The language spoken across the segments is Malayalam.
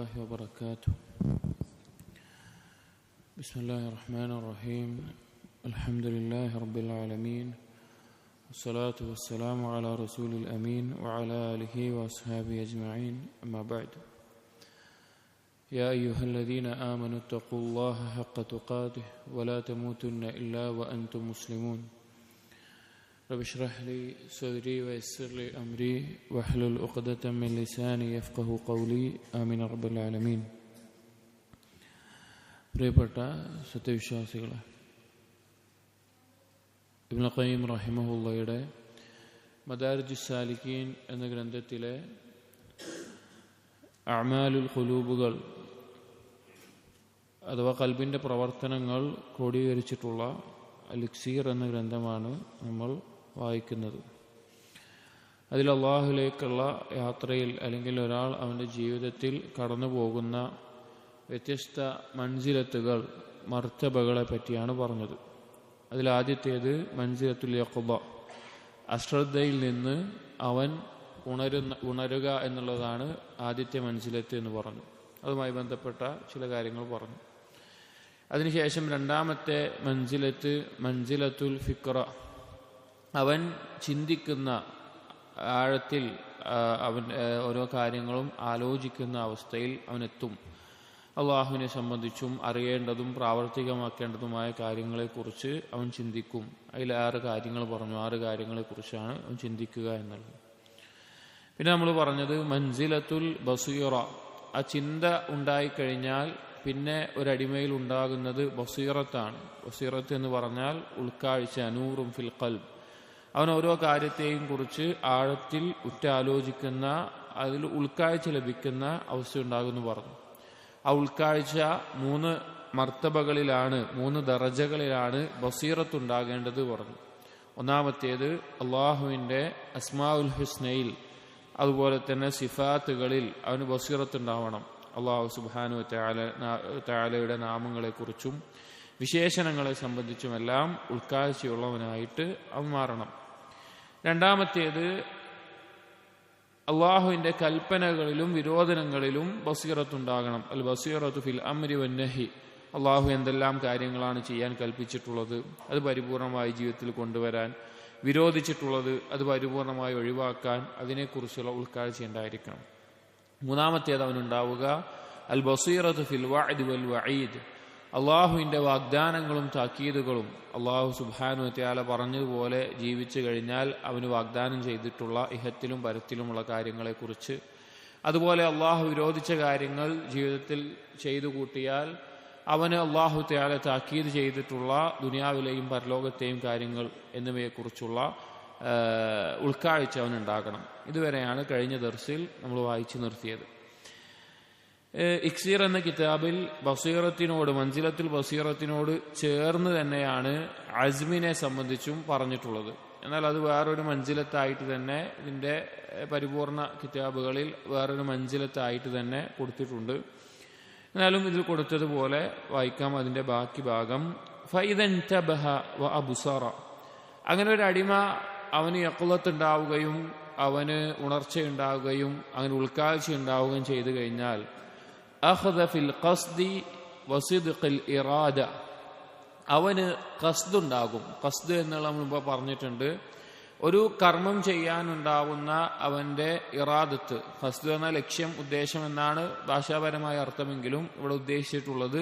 الله وبركاته. بسم الله الرحمن الرحيم. الحمد لله رب العالمين والصلاة والسلام على رسول الأمين وعلى آله وأصحابه أجمعين. أما بعد، يا أيها الذين آمنوا اتقوا الله حق تقاته ولا تموتن إلا وأنتم مسلمون. رب اشرح لي صدري ويسر لي أمري واحلل عقدة من لساني يفقهوا قولي. آمين رب العالمين. പ്രിയപ്പെട്ട സത്യവിശ്വാസികളെ, ഇബ്നു ഖയ്യിം റഹിമഹുള്ളയുടെ മദാരിജുസ് സാലിക്കീൻ എന്ന ഗ്രന്ഥത്തിലെ അഅ്മാലുൽ ഖുലൂബുകൾ അഥവാ ഖൽബിൻ്റെ പ്രവർത്തനങ്ങൾ ക്രോഡീകരിച്ചിട്ടുള്ള അൽ-ഇക്സീർ എന്ന ഗ്രന്ഥമാണ് നമ്മൾ വായിക്കുന്നത്. അതിൽ അള്ളാഹുലേക്കുള്ള യാത്രയിൽ അല്ലെങ്കിൽ ഒരാൾ അവൻ്റെ ജീവിതത്തിൽ കടന്നു പോകുന്ന വ്യത്യസ്ത മൻസിലത്തുകൾ, മർത്തബകളെ പറ്റിയാണ് പറഞ്ഞത്. അതിലാദ്യത്തേത് മൻസിലത്തുൽ യഖ്ള, അശ്രദ്ധയിൽ നിന്ന് അവൻ ഉണരുക എന്നുള്ളതാണ് ആദ്യത്തെ മൻസിലത്ത് എന്ന് പറഞ്ഞു. അതുമായി ബന്ധപ്പെട്ട ചില കാര്യങ്ങൾ പറഞ്ഞു. അതിനുശേഷം രണ്ടാമത്തെ മൻസിലത്ത് മൻസിലത്തുൽ ഫിക്ര, അവൻ ചിന്തിക്കുന്ന ആഴത്തിൽ അവൻ ഓരോ കാര്യങ്ങളും ആലോചിക്കുന്ന അവസ്ഥയിൽ അവനെത്തും. അള്ളാഹുവിനെ സംബന്ധിച്ചും അറിയേണ്ടതും പ്രാവർത്തികമാക്കേണ്ടതുമായ കാര്യങ്ങളെക്കുറിച്ച് അവൻ ചിന്തിക്കും. അതിൽ 6 കാര്യങ്ങൾ പറഞ്ഞു. 6 കാര്യങ്ങളെക്കുറിച്ചാണ് അവൻ ചിന്തിക്കുക എന്നുള്ളത്. പിന്നെ നമ്മൾ പറഞ്ഞത് മൻസിലത്തുൽ ബസീറ, ആ ചിന്ത ഉണ്ടായിക്കഴിഞ്ഞാൽ പിന്നെ ഒരടിമയിൽ ഉണ്ടാകുന്നത് ബസീറത്താണ്. ബസീറത്ത് എന്ന് പറഞ്ഞാൽ ഉൾക്കാഴ്ച, നൂറും ഫിൽ ഖൽബ്. അവൻ ഓരോ കാര്യത്തെയും കുറിച്ച് ആഴത്തിൽ ഉറ്റാലോചിക്കുന്ന, അതിൽ ഉൾക്കാഴ്ച ലഭിക്കുന്ന അവസ്ഥ ഉണ്ടാകുമെന്ന് പറഞ്ഞു. ആ ഉൾക്കാഴ്ച 3 മർത്തബകളിലാണ്, 3 ദറജകളിലാണ് ബസീറത്ത് ഉണ്ടാകേണ്ടത് പറഞ്ഞു. ഒന്നാമത്തേത് അള്ളാഹുവിൻ്റെ അസ്മാഉൽ ഹുസ്നയിൽ, അതുപോലെ തന്നെ സിഫാത്തുകളിൽ അവന് ബസീറത്ത് ഉണ്ടാവണം. അള്ളാഹു സുബ്ഹാനഹു തആലയുടെ നാമങ്ങളെക്കുറിച്ചും വിശേഷണങ്ങളെ സംബന്ധിച്ചുമെല്ലാം ഉൾക്കാഴ്ചയുള്ളവനായിട്ട് അവൻ മാറണം. രണ്ടാമത്തേത് അള്ളാഹുവിൻ്റെ കൽപ്പനകളിലും വിരോധനങ്ങളിലും ബസീറത്തുണ്ടാകണം. അൽ ബസീറത്തു ഫിൽ അംരി വന്നഹി, അള്ളാഹു എന്തെല്ലാം കാര്യങ്ങളാണ് ചെയ്യാൻ കൽപ്പിച്ചിട്ടുള്ളത് അത് പരിപൂർണമായി ജീവിതത്തിൽ കൊണ്ടുവരാൻ, വിരോധിച്ചിട്ടുള്ളത് അത് പരിപൂർണമായി ഒഴിവാക്കാൻ, അതിനെക്കുറിച്ചുള്ള ഉൾക്കാഴ്ച ഉണ്ടായിരിക്കണം. മൂന്നാമത്തേത് അവനുണ്ടാവുക അൽ ബസീറത്തു ഫിൽ വഅദ് വൽ വഈദ്, അള്ളാഹുവിൻ്റെ വാഗ്ദാനങ്ങളും താക്കീതുകളും. അള്ളാഹു സുബ്ഹാനഹു വ തആല പറഞ്ഞതുപോലെ ജീവിച്ചു കഴിഞ്ഞാൽ അവന് വാഗ്ദാനം ചെയ്തിട്ടുള്ള ഇഹത്തിലും പരത്തിലുമുള്ള കാര്യങ്ങളെക്കുറിച്ച്, അതുപോലെ അള്ളാഹു വിരോധിച്ച കാര്യങ്ങൾ ജീവിതത്തിൽ ചെയ്തു കൂട്ടിയാൽ അവന് അള്ളാഹു തആല താക്കീത് ചെയ്തിട്ടുള്ള ദുനിയാവിലെയും പരലോകത്തെയും കാര്യങ്ങൾ എന്നിവയെക്കുറിച്ചുള്ള ഉൾക്കാഴ്ച അവനുണ്ടാകണം. ഇതുവരെയാണ് കഴിഞ്ഞ ദർസിൽ നമ്മൾ വായിച്ചു നിർത്തിയത്. ഇക്സീർ എന്ന കിതാബിൽ ബസീറത്തിനോട്, മൻസിലത്തുൽ ബസീറത്തിനോട് ചേർന്ന് തന്നെയാണ് അസ്മിനെ സംബന്ധിച്ചും പറഞ്ഞിട്ടുള്ളത്. എന്നാൽ അത് വേറൊരു മൻസിലത്തായിട്ട് തന്നെ ഇതിൻ്റെ പരിപൂർണ കിതാബുകളിൽ വേറൊരു മൻസിലത്തായിട്ട് തന്നെ കൊടുത്തിട്ടുണ്ട്. എന്നാലും ഇതിൽ കൊടുത്തതുപോലെ വായിക്കാം അതിൻ്റെ ബാക്കി ഭാഗം. ഫൈദൻ തബഹ വ അബ്സറ, അങ്ങനെ ഒരു അടിമ അവന് യഖ്ളത്തുണ്ടാവുകയും അവന് ഉണർച്ചയുണ്ടാവുകയും അങ്ങനെ ഉൾക്കാഴ്ച ഉണ്ടാവുകയും ചെയ്തു കഴിഞ്ഞാൽ അഖദ ഫിൽ ഖസ്ദി വസിദ്ഖിൽ ഇറാദ, അവന് ഖസ്ദുണ്ടാകും. ഖസ്ദ് എന്നുള്ള നമ്മൾ മുമ്പ് പറഞ്ഞിട്ടുണ്ട്, ഒരു കർമ്മം ചെയ്യാനുണ്ടാവുന്ന അവൻ്റെ ഇറാദത്ത്. ഖസ്ദ് എന്ന ലക്ഷ്യം, ഉദ്ദേശം എന്നാണ് ഭാഷാപരമായ അർത്ഥമെങ്കിലും ഇവിടെ ഉദ്ദേശിച്ചിട്ടുള്ളത്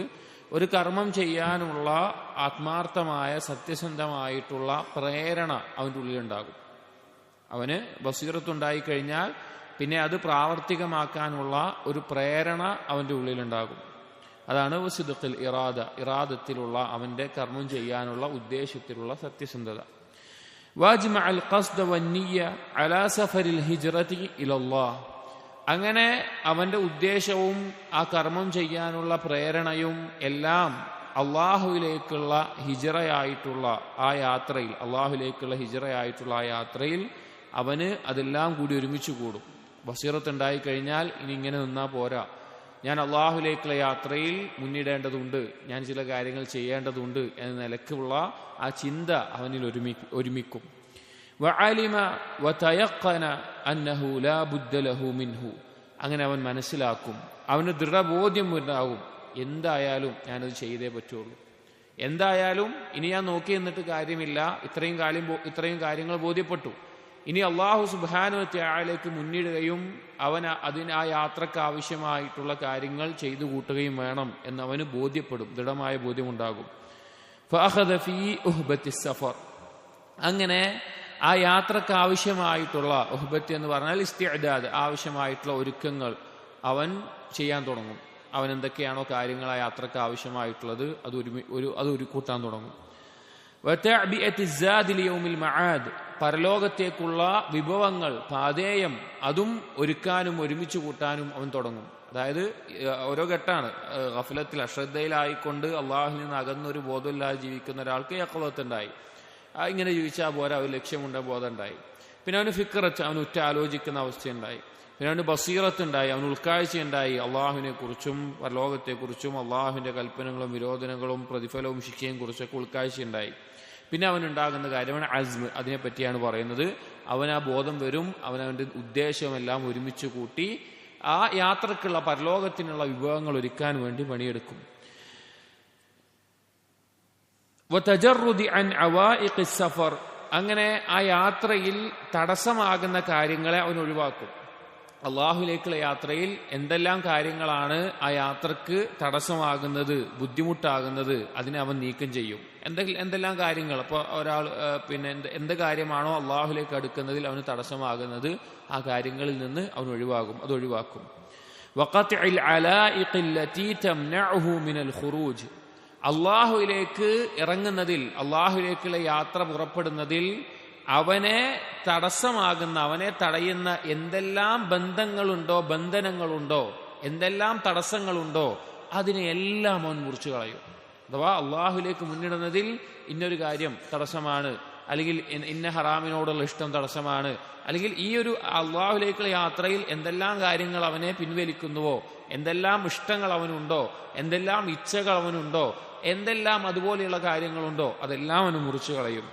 ഒരു കർമ്മം ചെയ്യാനുള്ള ആത്മാർത്ഥമായ സത്യസന്ധമായിട്ടുള്ള പ്രേരണ അവൻ്റെ ഉള്ളിലുണ്ടാകും. അവന് ബസീറത്തുണ്ടായിക്കഴിഞ്ഞാൽ പിന്നെ അത് പ്രാവർത്തികമാക്കാനുള്ള ഒരു പ്രേരണ അവൻ്റെ ഉള്ളിലുണ്ടാകും. അതാണ് വസിദ്ഖിൽ ഇറാദ, ഇറാദത്തിലുള്ള അവൻ്റെ കർമ്മം ചെയ്യാനുള്ള ഉദ്ദേശത്തിലുള്ള സത്യസന്ധത. വാജ്മഅൽ ഖസ്ദ വന്നിയ്യ അലാ സഫരിൽ ഹിജ്റതി ഇലല്ലാഹ്, അങ്ങനെ അവൻ്റെ ഉദ്ദേശവും ആ കർമ്മം ചെയ്യാനുള്ള പ്രേരണയും എല്ലാം അള്ളാഹുവിലേക്കുള്ള ഹിജ്റയായിട്ടുള്ള ആ യാത്രയിൽ, അള്ളാഹുവിലേക്കുള്ള ഹിജ്റയായിട്ടുള്ള ആ യാത്രയിൽ അവന് അതെല്ലാം കൂടി ഒരുമിച്ച് കൂടും. ബസീറത്ത് ഉണ്ടായിക്കഴിഞ്ഞാൽ ഇനി ഇങ്ങനെ നിന്നാൽ പോരാ, ഞാൻ അള്ളാഹുവിലേക്കുള്ള യാത്രയിൽ മുന്നിടേണ്ടതുണ്ട്, ഞാൻ ചില കാര്യങ്ങൾ ചെയ്യേണ്ടതുണ്ട് എന്ന നിലക്കുള്ള ആ ചിന്ത അവനിൽ ഒരുമിക്കും. വഅലിമ വതയഖന അന്നഹു ലാ ബുദ്ദ ലഹു മിൻഹു, അങ്ങനെ അവൻ മനസ്സിലാക്കും, അവന് ദൃഢബോധ്യം ഉണ്ടാകും, എന്തായാലും ഞാനത് ചെയ്തേ പറ്റുള്ളൂ, എന്തായാലും ഇനി ഞാൻ നോക്കി നിന്നിട്ട് കാര്യമില്ല, ഇത്രയും കാര്യങ്ങൾ ബോധ്യപ്പെട്ടു, ഇനി അള്ളാഹു സുബ്ഹാനഹു വ തആലയ്ക്ക് മുന്നിടുകയും അവൻ ആ യാത്രക്ക് ആവശ്യമായിട്ടുള്ള കാര്യങ്ങൾ ചെയ്തു കൂട്ടുകയും വേണം എന്നവന് ബോധ്യപ്പെടും, ദൃഢമായ ബോധ്യമുണ്ടാകും. ഫഅഖദ ഫീ ഉഹ്ബത്തി സഫർ, അങ്ങനെ ആ യാത്രക്ക് ആവശ്യമായിട്ടുള്ള ഉഹ്ബത്ത് എന്ന് പറഞ്ഞാൽ ഇസ്തിഅദാദ്, ആവശ്യമായിട്ടുള്ള ഒരുക്കങ്ങൾ അവൻ ചെയ്യാൻ തുടങ്ങും. അവൻ എന്തൊക്കെയാണോ കാര്യങ്ങൾ ആ യാത്രക്ക് ആവശ്യമായിട്ടുള്ളത് അത് ഒരുക്കൂട്ടാൻ തുടങ്ങും. പരലോകത്തേക്കുള്ള വിഭവങ്ങൾ, പാതേയം, അതും ഒരുക്കാനും ഒരുമിച്ച് കൂട്ടാനും അവൻ തുടങ്ങും. അതായത് ഓരോ ഘട്ടമാണ്. ഗഫലത്തിൽ അശ്രദ്ധയിലായിക്കൊണ്ട് അള്ളാഹുവിൽ നിന്ന് അകന്നൊരു ബോധമില്ലാതെ ജീവിക്കുന്ന ഒരാൾക്ക് യഖ്ളത്തുണ്ടായി, ഇങ്ങനെ ജീവിച്ചാൽ പോരാ, ഒരു ലക്ഷ്യമുണ്ട ബോധം ഉണ്ടായി. പിന്നെ അവന് ഫിക്റത്ത്, അവൻ ഉറ്റ ആലോചിക്കുന്ന അവസ്ഥയുണ്ടായി. പിന്നെ അവന് ബസീറത്തുണ്ടായി, അവന് ഉൾക്കാഴ്ചയുണ്ടായി, അള്ളാഹുവിനെ കുറിച്ചും പരലോകത്തെക്കുറിച്ചും അള്ളാഹുവിന്റെ കൽപ്പനകളും വിരോധനങ്ങളും പ്രതിഫലവും ശിക്ഷയും കുറിച്ചൊക്കെ ഉൾക്കാഴ്ചയുണ്ടായി. പിന്നെ അവനുണ്ടാകുന്ന കാര്യമാണ് അസ്മ്, അതിനെപ്പറ്റിയാണ് പറയുന്നത്. അവൻ ആ ബോധം വരും, അവനവന്റെ ഉദ്ദേശമെല്ലാം ഒരുമിച്ച് കൂട്ടി ആ യാത്രക്കുള്ള പരലോകത്തിനുള്ള വിഭവങ്ങൾ ഒരുക്കാൻ വേണ്ടി പണിയെടുക്കും. അങ്ങനെ ആ യാത്രയിൽ തടസ്സമാകുന്ന കാര്യങ്ങളെ അവൻ ഒഴിവാക്കും. അള്ളാഹുലേക്കുള്ള യാത്രയിൽ എന്തെല്ലാം കാര്യങ്ങളാണ് ആ യാത്രക്ക് തടസ്സമാകുന്നത്, ബുദ്ധിമുട്ടാകുന്നത്, അതിനെ അവൻ നീക്കം ചെയ്യും. എന്തെല്ലാം കാര്യങ്ങൾ, അപ്പോൾ ഒരാൾ എന്ത് കാര്യമാണോ അള്ളാഹുലേക്ക് അടുക്കുന്നതിൽ അവന് തടസ്സമാകുന്നത്, ആ കാര്യങ്ങളിൽ നിന്ന് അവൻ അത് ഒഴിവാക്കും. അള്ളാഹുവിലേക്ക് ഇറങ്ങുന്നതിൽ, അള്ളാഹുലേക്കുള്ള യാത്ര പുറപ്പെടുന്നതിൽ അവനെ തടസ്സമാകുന്ന, അവനെ തടയുന്ന എന്തെല്ലാം ബന്ധനങ്ങളുണ്ടോ, എന്തെല്ലാം തടസ്സങ്ങളുണ്ടോ, അതിനെയെല്ലാം അവൻ മുറിച്ചു കളയും. അഥവാ അള്ളാഹുലേക്ക് മുന്നിടുന്നതിൽ ഇന്നൊരു കാര്യം തടസ്സമാണ്, അല്ലെങ്കിൽ ഇന്ന ഹറാമിനോടുള്ള ഇഷ്ടം തടസ്സമാണ്, അല്ലെങ്കിൽ ഈ ഒരു അള്ളാഹുലേക്കുള്ള യാത്രയിൽ എന്തെല്ലാം കാര്യങ്ങൾ അവനെ പിൻവലിക്കുന്നുവോ, എന്തെല്ലാം ഇഷ്ടങ്ങൾ അവനുണ്ടോ, എന്തെല്ലാം ഇച്ഛകൾ അവനുണ്ടോ, എന്തെല്ലാം അതുപോലെയുള്ള കാര്യങ്ങളുണ്ടോ, അതെല്ലാം അവന് മുറിച്ചു കളയും.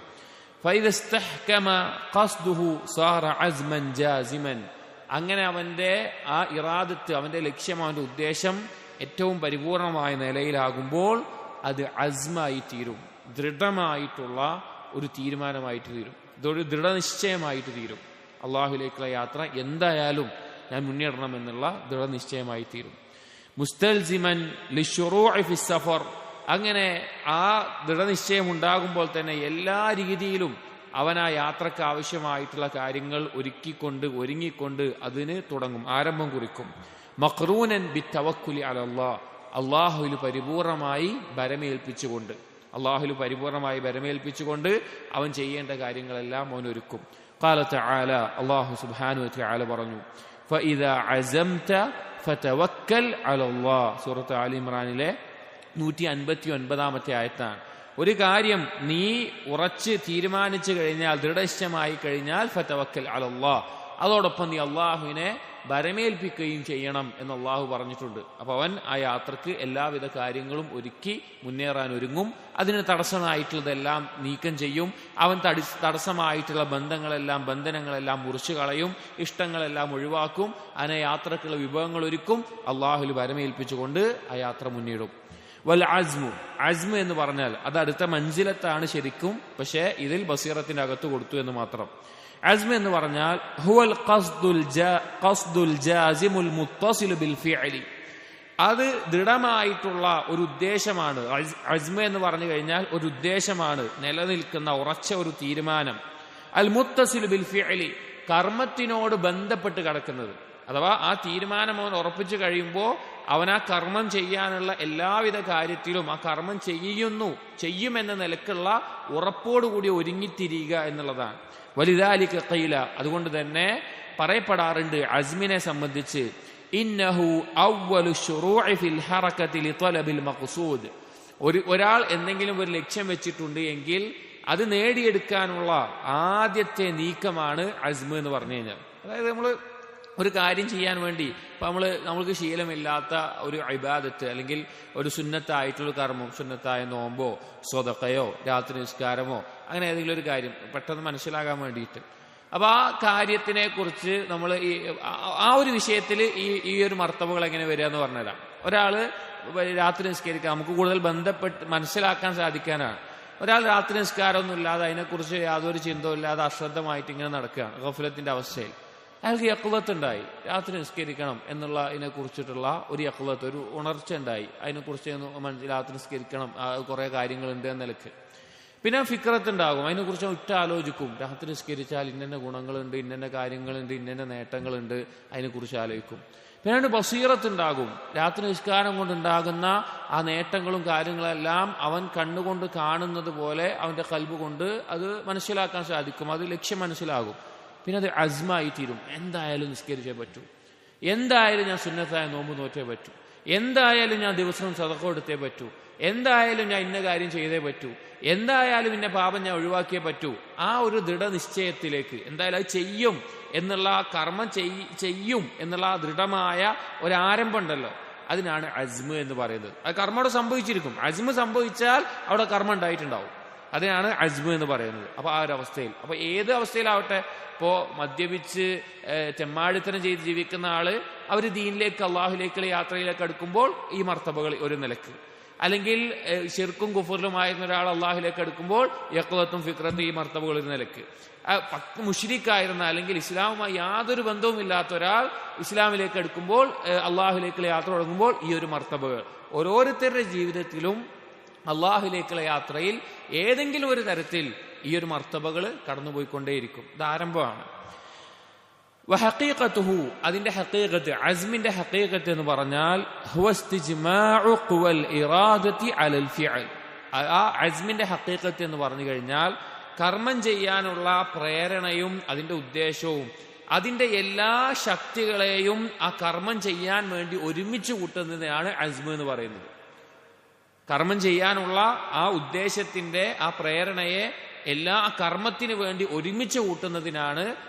അങ്ങനെ അവന്റെ ആ ഇറാദത്ത്, അവന്റെ ലക്ഷ്യം, അവന്റെ ഉദ്ദേശം ഏറ്റവും പരിപൂർണമായ നിലയിലാകുമ്പോൾ അത് അസ്മായി തീരും, ദൃഢമായിട്ടുള്ള ഒരു തീരുമാനമായിട്ട് തീരും, ഇതൊരു ദൃഢനിശ്ചയമായിട്ട് തീരും. അള്ളാഹുലേക്കുള്ള യാത്ര എന്തായാലും ഞാൻ മുന്നേറണം എന്നുള്ള ദൃഢനിശ്ചയമായി തീരും. മുസ്തൽസിമൻ ലിശ്ശുറൂഇ ഫി സഫർ, അങ്ങനെ ആ ദൃഢനിശ്ചയം ഉണ്ടാകുമ്പോൾ തന്നെ എല്ലാ രീതിയിലും അവൻ ആ യാത്രക്ക് ആവശ്യമായിട്ടുള്ള കാര്യങ്ങൾ ഒരുങ്ങിക്കൊണ്ട് അതിന് തുടങ്ങും, ആരംഭം കുറിക്കും. മഖ്റൂനൻ ബിത്തവക്കുലി അലല്ലാഹ്, അള്ളാഹുവിൽ പരിപൂർണമായി ഭരമേൽപ്പിച്ചുകൊണ്ട് അവൻ ചെയ്യേണ്ട കാര്യങ്ങളെല്ലാം അവൻ ഒരുക്കും. ഖാല തആല, അല്ലാഹു സുബ്ഹാനഹു വ തആല പറഞ്ഞു, ഫഇദാ അസംത ഫതവക്കൽ അലല്ലാഹ്. സൂറത്ത് ആലി ഇംറാനിലെ 159-ാമത്തെ ആയത്താണ്. ഒരു കാര്യം നീ ഉറച്ച് തീരുമാനിച്ചു കഴിഞ്ഞാൽ, ദൃഢനിശ്ചയമായി കഴിഞ്ഞാൽ, ഫതവക്കൽ അലല്ലാഹ്, അതോടൊപ്പം നീ അള്ളാഹുവിനെ ഭരമേൽപ്പിക്കുകയും ചെയ്യണം എന്ന് അള്ളാഹു പറഞ്ഞിട്ടുണ്ട്. അപ്പൊ അവൻ ആ യാത്രക്ക് എല്ലാവിധ കാര്യങ്ങളും ഒരുക്കി മുന്നേറാൻ ഒരുങ്ങും. അതിന് തടസ്സമായിട്ടുള്ളതെല്ലാം നീക്കം ചെയ്യും. അവൻ തടസ്സമായിട്ടുള്ള ബന്ധനങ്ങളെല്ലാം മുറിച്ചു കളയും, ഇഷ്ടങ്ങളെല്ലാം ഒഴിവാക്കും. അതിനെ യാത്രക്കുള്ള വിഭവങ്ങൾ ഒരുക്കും, അള്ളാഹുൽ ഭരമേൽപ്പിച്ചുകൊണ്ട് ആ യാത്ര മുന്നേറും. വൽ അസ്മു എന്ന് പറഞ്ഞാൽ അത് അടുത്ത മൻസിലത്താണ് ശരിക്കും, പക്ഷേ ഇതിൽ ബസീറത്തിന്റെ അകത്ത് കൊടുത്തു എന്ന് മാത്രം. അസ്മ എന്ന് പറഞ്ഞാൽ ഹുവൽ ഖസ്ദുൽ ജാസിമുൽ മുത്തസിലു ബിൽ ഫിഅലി, അത് ദൃഢമായിട്ടുള്ള ഒരു ഉദ്ദേശമാണ്. അസ്മ എന്ന് പറഞ്ഞു കഴിഞ്ഞാൽ ഒരു ഉദ്ദേശമാണ്, നിലനിൽക്കുന്ന ഉറച്ച ഒരു തീരുമാനം. അൽ മുത്തസിലു ബിൽ ഫിഅലി, കർമ്മത്തിനോട് ബന്ധപ്പെട്ട് കിടക്കുന്നത്. അഥവാ ആ തീരുമാനം അവൻ ഉറപ്പിച്ചു കഴിയുമ്പോൾ അവൻ ആ കർമ്മം ചെയ്യാനുള്ള എല്ലാവിധ കാര്യത്തിലും ആ കർമ്മം ചെയ്യുമെന്ന നിലക്കുള്ള ഉറപ്പോടുകൂടി ഒരുങ്ങിത്തിരിയുക എന്നുള്ളതാണ്. വലിദാലിക ഖീല, അതുകൊണ്ട് തന്നെ പറയപ്പെടാറുണ്ട് അസ്മിനെ സംബന്ധിച്ച്, ഇന്നഹു അവ്വലു ശുറൂഇ ഫിൽ ഹറകതി ലിതലബിൽ മഖ്സൂദ്, ഒരാൾ എന്തെങ്കിലും ഒരു ലക്ഷ്യം വെച്ചിട്ടുണ്ട് എങ്കിൽ അത് നേടിയെടുക്കാനുള്ള ആദ്യത്തെ നീക്കമാണ് അസ്മ് എന്ന് പറഞ്ഞു കഴിഞ്ഞാൽ. അതായത് നമ്മൾ ഒരു കാര്യം ചെയ്യാൻ വേണ്ടി ഇപ്പൊ നമ്മൾക്ക് ശീലമില്ലാത്ത ഒരു ഇബാദത്ത് അല്ലെങ്കിൽ ഒരു സുന്നത്തായിട്ടുള്ള കർമ്മം, സുന്നത്തായ നോമ്പോ സ്വതക്കയോ രാത്രി നിസ്കാരമോ അങ്ങനെ ഏതെങ്കിലും ഒരു കാര്യം പെട്ടെന്ന് മനസ്സിലാകാൻ വേണ്ടിയിട്ട് അപ്പൊ ആ കാര്യത്തിനെ കുറിച്ച് നമ്മൾ ആ ഒരു വിഷയത്തിൽ ഈ ഒരു മർത്തബകൾ എങ്ങനെ വരിക എന്ന് പറഞ്ഞുതരാം. ഒരാള് രാത്രി നിസ്കരിക്കുക, നമുക്ക് കൂടുതൽ ബന്ധപ്പെട്ട് മനസ്സിലാക്കാൻ സാധിക്കാനാണ്. ഒരാൾ രാത്രി നിസ്കാരമൊന്നും ഇല്ലാതെ അതിനെക്കുറിച്ച് യാതൊരു ചിന്തവും ഇല്ലാതെ അശ്രദ്ധമായിട്ട് ഇങ്ങനെ നടക്കുകയാണ് ഗഫലത്തിന്റെ അവസ്ഥയിൽ. അയാൾക്ക് യഖ്ലത്ത് ഉണ്ടായി, രാത്രി നിസ്കരിക്കണം എന്നുള്ള ഇതിനെ കുറിച്ചിട്ടുള്ള ഒരു യഖ്ലത്ത്, ഒരു ഉണർച്ച ഉണ്ടായി. അതിനെക്കുറിച്ച് രാത്രി നിസ്കരിക്കണം, കുറെ കാര്യങ്ങളുണ്ട് എന്ന നിലക്ക്. പിന്നെ ഫിക്രത്ത് ഉണ്ടാകും, അതിനെക്കുറിച്ച് ഉറ്റ ആലോചിക്കും. രാത്രി നിസ്കരിച്ചാൽ ഇന്ന ഗുണങ്ങളുണ്ട്, ഇന്ന കാര്യങ്ങളുണ്ട്, ഇന്ന നേട്ടങ്ങളുണ്ട്, അതിനെക്കുറിച്ച് ആലോചിക്കും. പിന്നെ ബസീറത്ത് ഉണ്ടാകും, രാത്രി നിസ്കാരം കൊണ്ടുണ്ടാകുന്ന ആ നേട്ടങ്ങളും കാര്യങ്ങളെല്ലാം അവൻ കണ്ണുകൊണ്ട് കാണുന്നത് പോലെ അവന്റെ ഖൽബ് കൊണ്ട് അത് മനസ്സിലാക്കാൻ സാധിക്കും, അത് ലക്ഷ്യം മനസ്സിലാകും. പിന്നെ അത് അസ്മായി തീരും. എന്തായാലും നിസ്കരിച്ചേ പറ്റൂ, എന്തായാലും ഞാൻ സുന്നത്തായ നോമ്പ് നോറ്റേ പറ്റൂ, എന്തായാലും ഞാൻ ദിവസവും സദഖ കൊടുത്തേ പറ്റൂ, എന്തായാലും ഞാൻ ഇന്ന കാര്യം ചെയ്തേ പറ്റൂ, എന്തായാലും ഇന്ന പാപം ഞാൻ ഒഴിവാക്കിയേ പറ്റൂ. ആ ഒരു ദൃഢനിശ്ചയത്തിലേക്ക് എന്തായാലും അത് ചെയ്യും എന്നുള്ള ആ കർമ്മം ചെയ്യും എന്നുള്ള ആ ദൃഢമായ ഒരാരംഭം ഉണ്ടല്ലോ, അതിനാണ് അസ്മ് എന്ന് പറയുന്നത്. അത് കർമ്മം അവിടെ സംഭവിച്ചിരിക്കും. അസ്മ് സംഭവിച്ചാൽ അവിടെ കർമ്മം ഉണ്ടായിട്ടുണ്ടാവും. അതിനാണ് അസ്മ് എന്ന് പറയുന്നത്. അപ്പൊ ആ ഒരു അവസ്ഥയിൽ, അപ്പൊ ഏത് അവസ്ഥയിലാവട്ടെ, ഇപ്പോ മദ്യപിച്ച് തെമ്മാടിത്തരം ചെയ്ത് ജീവിക്കുന്ന ആള് അവര് ദീനിലേക്ക് അള്ളാഹുലേക്കുള്ള യാത്രയിലേക്ക് അടുക്കുമ്പോൾ ഈ മർത്തബകൾ ഒരു നിലക്ക്, അല്ലെങ്കിൽ ശിർക്കും കുഫറിലുമായിരുന്ന ഒരാൾ അള്ളാഹുലേക്ക് അടുക്കുമ്പോൾ യഖ്ലത്തും ഫിക്രത്തും ഈ മർത്തബകൾ ഒരു നിലക്ക്, മുശ്രിക്കായിരുന്ന അല്ലെങ്കിൽ ഇസ്ലാമുമായി യാതൊരു ബന്ധവും ഇല്ലാത്ത ഒരാൾ ഇസ്ലാമിലേക്ക് അടുക്കുമ്പോൾ അള്ളാഹുലേക്കുള്ള യാത്ര തുടങ്ങുമ്പോൾ ഈ ഒരു മർത്തബകൾ. ഓരോരുത്തരുടെ ജീവിതത്തിലും അള്ളാഹുലേക്കുള്ള യാത്രയിൽ ഏതെങ്കിലും ഒരു തരത്തിൽ ഈ ഒരു മർത്തബകൾ കടന്നുപോയിക്കൊണ്ടേയിരിക്കും. ഇത് ആരംഭമാണ്. വഹഖീഖതുഹു, അതിന്റെ ഹഖീഖത്ത്, അസ്മിന്റെ ഹഖീഖത്ത് എന്ന് പറഞ്ഞാൽ ഹുവ ഇസ്തിജ്മാഉ ഖുവൽ ഇറാദതി അലൽ ഫിഅൽ. ആ അസ്മിന്റെ ഹഖീഖത്ത് എന്ന് പറഞ്ഞു കഴിഞ്ഞാൽ കർമ്മം ചെയ്യാനുള്ള പ്രേരണയും അതിന്റെ ഉദ്ദേശവും അതിന്റെ എല്ലാ ശക്തികളെയും ആ കർമ്മം ചെയ്യാൻ വേണ്ടി ഒരുമിച്ച് കൂട്ടുന്നതിനാണ് അസ്മ് എന്ന് പറയുന്നത്. കർമ്മം ചെയ്യാനുള്ള ആ ഉദ്ദേശത്തിന്റെ ആ പ്രേരണയെ എല്ലാ കർമ്മത്തിന് വേണ്ടി ഒരുമിച്ച് കൂട്ടുന്നതിനാണ്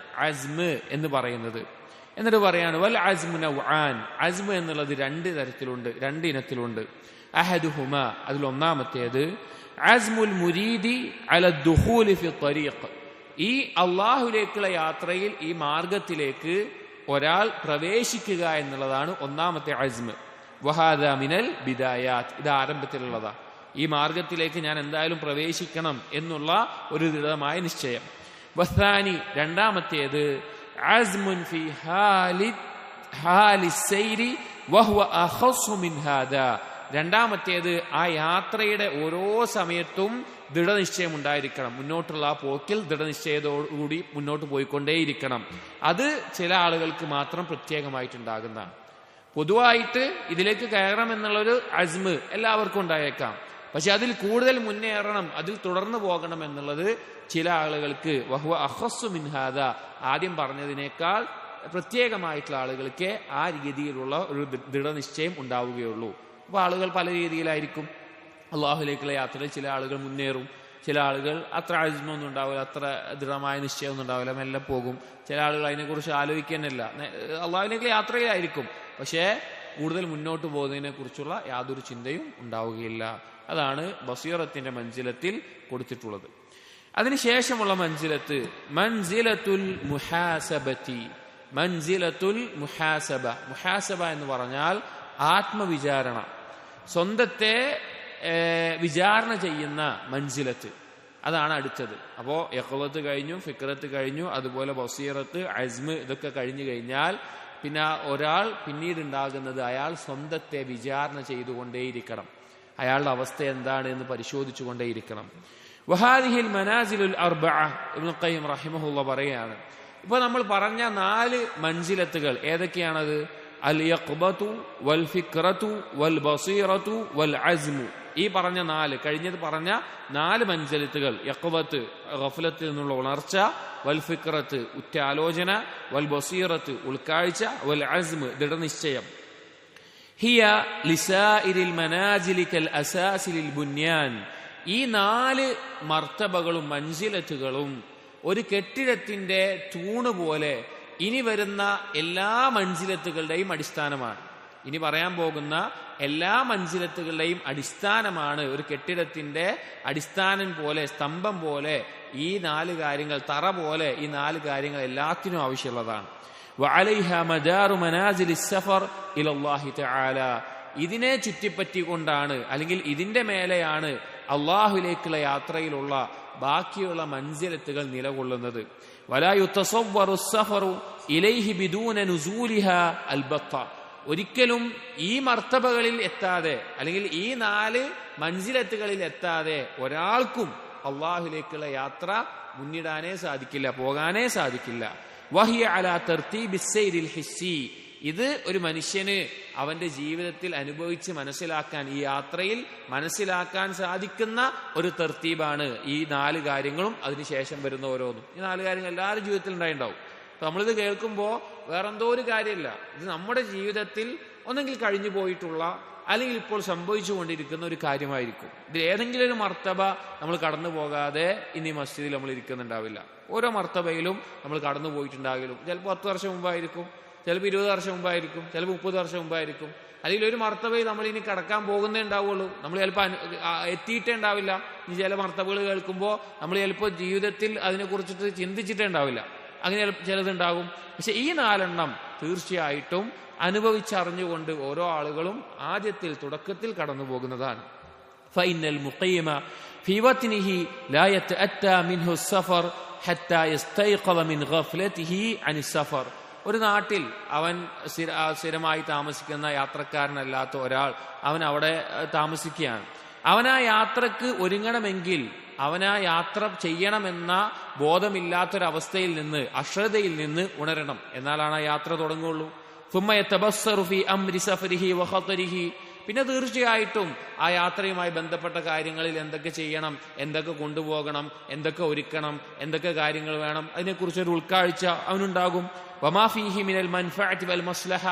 അസ്മ് എന്ന് പറയുന്നത്. എന്നിട്ട് പറയാണ് വൽ അസ്മു നൗആൻ, അസ്മ് എന്നുള്ളത് രണ്ട് തരത്തിലുണ്ട്, രണ്ട് ഇനത്തിലുണ്ട്. അഹദുഹുമ, അതിലൊന്നാമത്തേത് അസ്മുൽ മുരീദി അല ദുഖൂലി ഫി ത്വരീഖ്, ഈ അള്ളാഹുലേക്കുള്ള യാത്രയിൽ ഈ മാർഗത്തിലേക്ക് ഒരാൾ പ്രവേശിക്കുക എന്നുള്ളതാണ് ഒന്നാമത്തെ അസ്മ്. വഹാദ മിനൽ ബിദായാത്ത്, ഇത് ആരംഭത്തിലുള്ളതാ. ഈ മാർഗത്തിലേക്ക് ഞാൻ എന്തായാലും പ്രവേശിക്കണം എന്നുള്ള ഒരു ദൃഢമായ നിശ്ചയം. വസാനി, രണ്ടാമത്തേത് അസ്മുൻ ഫി ഹാലി സൈരി വഹുവ അഖസ്സു മിൻ ഹാദാ, രണ്ടാമത്തേത് ആ യാത്രയുടെ ഓരോ സമയത്തും ദൃഢനിശ്ചയം ഉണ്ടായിരിക്കണം. മുന്നോട്ടുള്ള ആ പോക്കിൽ ദൃഢനിശ്ചയത്തോടുകൂടി മുന്നോട്ട് പോയിക്കൊണ്ടേയിരിക്കണം. അത് ചില ആളുകൾക്ക് മാത്രം പ്രത്യേകമായിട്ടുണ്ടാകുന്ന, പൊതുവായിട്ട് ഇതിലേക്ക് കയറണം എന്നുള്ളൊരു അസ്മ് എല്ലാവർക്കും ഉണ്ടായേക്കാം. പക്ഷെ അതിൽ കൂടുതൽ മുന്നേറണം, അതിൽ തുടർന്നു പോകണം എന്നുള്ളത് ചില ആളുകൾക്ക് വഹുവ അഖസ്സു മിൻ ഹാദാ, ആദ്യം പറഞ്ഞതിനേക്കാൾ പ്രത്യേകമായിട്ടുള്ള ആളുകൾക്ക് ആ രീതിയിലുള്ള ഒരു ദൃഢനിശ്ചയം ഉണ്ടാവുകയുള്ളൂ. അപ്പൊ ആളുകൾ പല രീതിയിലായിരിക്കും. അള്ളാഹുലേക്കുള്ള യാത്രയിൽ ചില ആളുകൾ മുന്നേറും, ചില ആളുകൾ അത്ര അസ്മൊന്നും ഉണ്ടാവില്ല, അത്ര ദൃഢമായ നിശ്ചയമൊന്നും ഉണ്ടാവില്ല, മെല്ലെ പോകും. ചില ആളുകൾ അതിനെക്കുറിച്ച് ആലോചിക്കാനല്ല, അള്ളാഹുലേക്കുള്ള യാത്രയിലായിരിക്കും, പക്ഷേ കൂടുതൽ മുന്നോട്ട് പോകുന്നതിനെ കുറിച്ചുള്ള യാതൊരു ചിന്തയും ഉണ്ടാവുകയില്ല. അതാണ് ബസീറത്തിന്റെ മൻസിലത്തിൽ കൊടുത്തിട്ടുള്ളത്. അതിനുശേഷമുള്ള മൻസിലത്ത് മൻസിലത്തുൽ മുഹാസബത്തി, മൻസിലത്തുൽ മുഹാസബ. മുഹാസബ എന്ന് പറഞ്ഞാൽ ആത്മവിചാരണ, സ്വന്തത്തെ വിചാരണ ചെയ്യുന്ന മൻസിലത്ത്, അതാണ് അടുത്തത്. അപ്പോ യഖ്ലത്ത് കഴിഞ്ഞു, ഫിക്രത്ത് കഴിഞ്ഞു, അതുപോലെ ബസീറത്ത്, അസ്മ്, ഇതൊക്കെ കഴിഞ്ഞു കഴിഞ്ഞാൽ പിന്നെ ഒരാൾ പിന്നീട് ഉണ്ടാകുന്നത് അയാൾ സ്വന്തത്തെ വിചാരണ ചെയ്തുകൊണ്ടേയിരിക്കണം. അയാളുടെ അവസ്ഥ എന്താണ് എന്ന് പരിശോധിച്ചുകൊണ്ടേയിരിക്കണം. വഹാദിഹിൽ മനാസിലുൽ അർബഅ, ഇബ്നു ഖയ്യിം റഹിമഹുല്ലാ പറയാണ്, ഇപ്പൊ നമ്മൾ പറഞ്ഞ 4 മൻസിലത്തുകൾ ഏതൊക്കെയാണത്? അൽ യഖ്ബതു വൽ ഫിക്റതു വൽ ബസീറതു വൽ അസ്മു. ഈ പറഞ്ഞ 4, കഴിഞ്ഞത് പറഞ്ഞ 4 മൻസിലത്തുകൾ, യഖ്ബത്ത് ഗഫലത്തിൽ നിന്നുള്ള ഉണർച്ച, വൽ ഫിക്റത്ത് ഉറ്റാലോചന, വൽ ബസീറത്ത് ഉൾക്കാഴ്ച, വൽ അസ്മ് ദൃഢനിശ്ചയം. ഹിയ ലിസാഇരിൽ മനാസിലി കൽ അസാസി ലിൽ ബുന്യാൻ. ഈ 4 മർത്തബകളും മൻസിലത്തുകളും ഒരു കെട്ടിടത്തിന്റെ തൂണ് പോലെ ഇനി വരുന്ന എല്ലാ മൻസിലത്തുകളുടെയും അടിസ്ഥാനമാണ്. ഇനി പറയാൻ പോകുന്ന എല്ലാ മൻസിലത്തുകളുടെയും അടിസ്ഥാനമാണ്. ഒരു കെട്ടിടത്തിന്റെ അടിസ്ഥാനം പോലെ, സ്തംഭം പോലെ ഈ 4 കാര്യങ്ങൾ തറ പോലെ ഈ 4 കാര്യങ്ങൾ എല്ലാത്തിനും ആവശ്യമുള്ളതാണ്. വഅലൈഹാ മദാറു മനാസിലിസ് സഫർ ഇലല്ലാഹി തആല. ഇതിനെ ചുറ്റിപ്പറ്റിക്കൊണ്ടാണ് അല്ലെങ്കിൽ ഇതിന്റെ മേലെയാണ് അള്ളാഹുലേക്കുള്ള യാത്രയിലുള്ള ബാക്കിയുള്ള മൻസിലത്തുകൾ നിലകൊള്ളുന്നത്. വലാ യുതസവ്വറു സഫറു ഇലൈഹി ബിദൂന നുസൂലിഹാ അൽബത്ത. ഒരിക്കലും ഈ മർത്തബകളിൽ എത്താതെ അല്ലെങ്കിൽ ഈ 4 മൻസിലത്തുകളിൽ എത്താതെ ഒരാൾക്കും അള്ളാഹുലേക്കുള്ള യാത്ര മുന്നിടാനേ സാധിക്കില്ല, പോകാനേ സാധിക്കില്ല. വഹിയ അലാ തർതീബിസ് സൈരിൽ ഹിസ്സി. ഇത് ഒരു മനുഷ്യന് അവന്റെ ജീവിതത്തിൽ അനുഭവിച്ച് മനസ്സിലാക്കാൻ, ഈ യാത്രയിൽ മനസ്സിലാക്കാൻ സാധിക്കുന്ന ഒരു തർത്തീബാണ് ഈ 4 കാര്യങ്ങളും അതിനുശേഷം വരുന്ന ഓരോന്നും. ഈ 4 കാര്യങ്ങൾ എല്ലാവരും ജീവിതത്തിൽ ഉണ്ടായിട്ടുണ്ടാവും. നമ്മളിത് കേൾക്കുമ്പോൾ വേറെന്തോ ഒരു കാര്യമില്ല, ഇത് നമ്മുടെ ജീവിതത്തിൽ ഒന്നെങ്കിൽ കഴിഞ്ഞു പോയിട്ടുള്ള അല്ലെങ്കിൽ ഇപ്പോൾ സംഭവിച്ചുകൊണ്ടിരിക്കുന്ന ഒരു കാര്യമായിരിക്കും. ഇതിൽ ഏതെങ്കിലും ഒരു മർത്തബ നമ്മൾ കടന്നു പോകാതെ ഇനി മസ്ജിദിൽ നമ്മൾ ഇരിക്കുന്നുണ്ടാവില്ല. ഓരോ മർത്തബയിലും നമ്മൾ കടന്നു പോയിട്ടുണ്ടാകിലും. ചിലപ്പോൾ 10 വർഷം മുമ്പായിരിക്കും, ചിലപ്പോൾ 20 വർഷം മുമ്പായിരിക്കും, ചിലപ്പോൾ 30 വർഷം മുമ്പായിരിക്കും. അല്ലെങ്കിൽ ഒരു മർത്തബയിൽ നമ്മൾ ഇനി കടക്കാൻ പോകുന്നേ ഉണ്ടാവുള്ളൂ, നമ്മൾ ചിലപ്പോൾ എത്തിയിട്ടേ ഉണ്ടാവില്ല. ഇനി ചില മർത്തബകൾ കേൾക്കുമ്പോൾ നമ്മൾ ചിലപ്പോൾ ജീവിതത്തിൽ അതിനെക്കുറിച്ചിട്ട് ചിന്തിച്ചിട്ടേ ഉണ്ടാവില്ല. അങ്ങനെ ചിലതുണ്ടാകും. പക്ഷെ ഈ 4 എണ്ണം തീർച്ചയായിട്ടും അനുഭവിച്ചറിഞ്ഞുകൊണ്ട് ഓരോ ആളുകളും ആദ്യത്തിൽ തുടക്കത്തിൽ കടന്നു പോകുന്നതാണ്. ഫഇന്നൽ മുഖീമ ഫീ വത്നിഹി ലാ യതഅത്താ മിൻഹു സഫർ ഹത്താ യസ്തൈഖദ മിൻ ഗഫ്ലതിഹി അനിസ് സഫർ. ഒരു നാട്ടിൽ അവൻ സ്ഥിരമായി താമസിക്കുന്ന യാത്രക്കാരനല്ലാത്ത ഒരാൾ അവൻ അവിടെ താമസിക്കുകയാണ്. അവൻ ആ യാത്രക്ക് ഒരുങ്ങണമെങ്കിൽ അവൻ ആ യാത്ര ചെയ്യണമെന്ന ബോധമില്ലാത്തൊരവസ്ഥയിൽ നിന്ന്, അശ്രദ്ധയിൽ നിന്ന് ഉണരണം. എന്നാലാണ് ആ യാത്ര തുടങ്ങുള്ളൂ. ثم يتبصر في أمر سفره وخطره. പിന്നെ തീർച്ചയായിട്ടും ആ യാത്രയുമായി ബന്ധപ്പെട്ട കാര്യങ്ങളിൽ എന്തൊക്കെ ചെയ്യണം, എന്തൊക്കെ കൊണ്ടുപോകണം, എന്തൊക്കെ ഒരുക്കണം, എന്തൊക്കെ കാര്യങ്ങൾ വേണം, അതിനെക്കുറിച്ചൊരു ഉൾക്കാഴ്ച അവനുണ്ടാകും. വമാ ഫീഹി മിനൽ മൻഫഅതി വൽ മസ്ലഹ.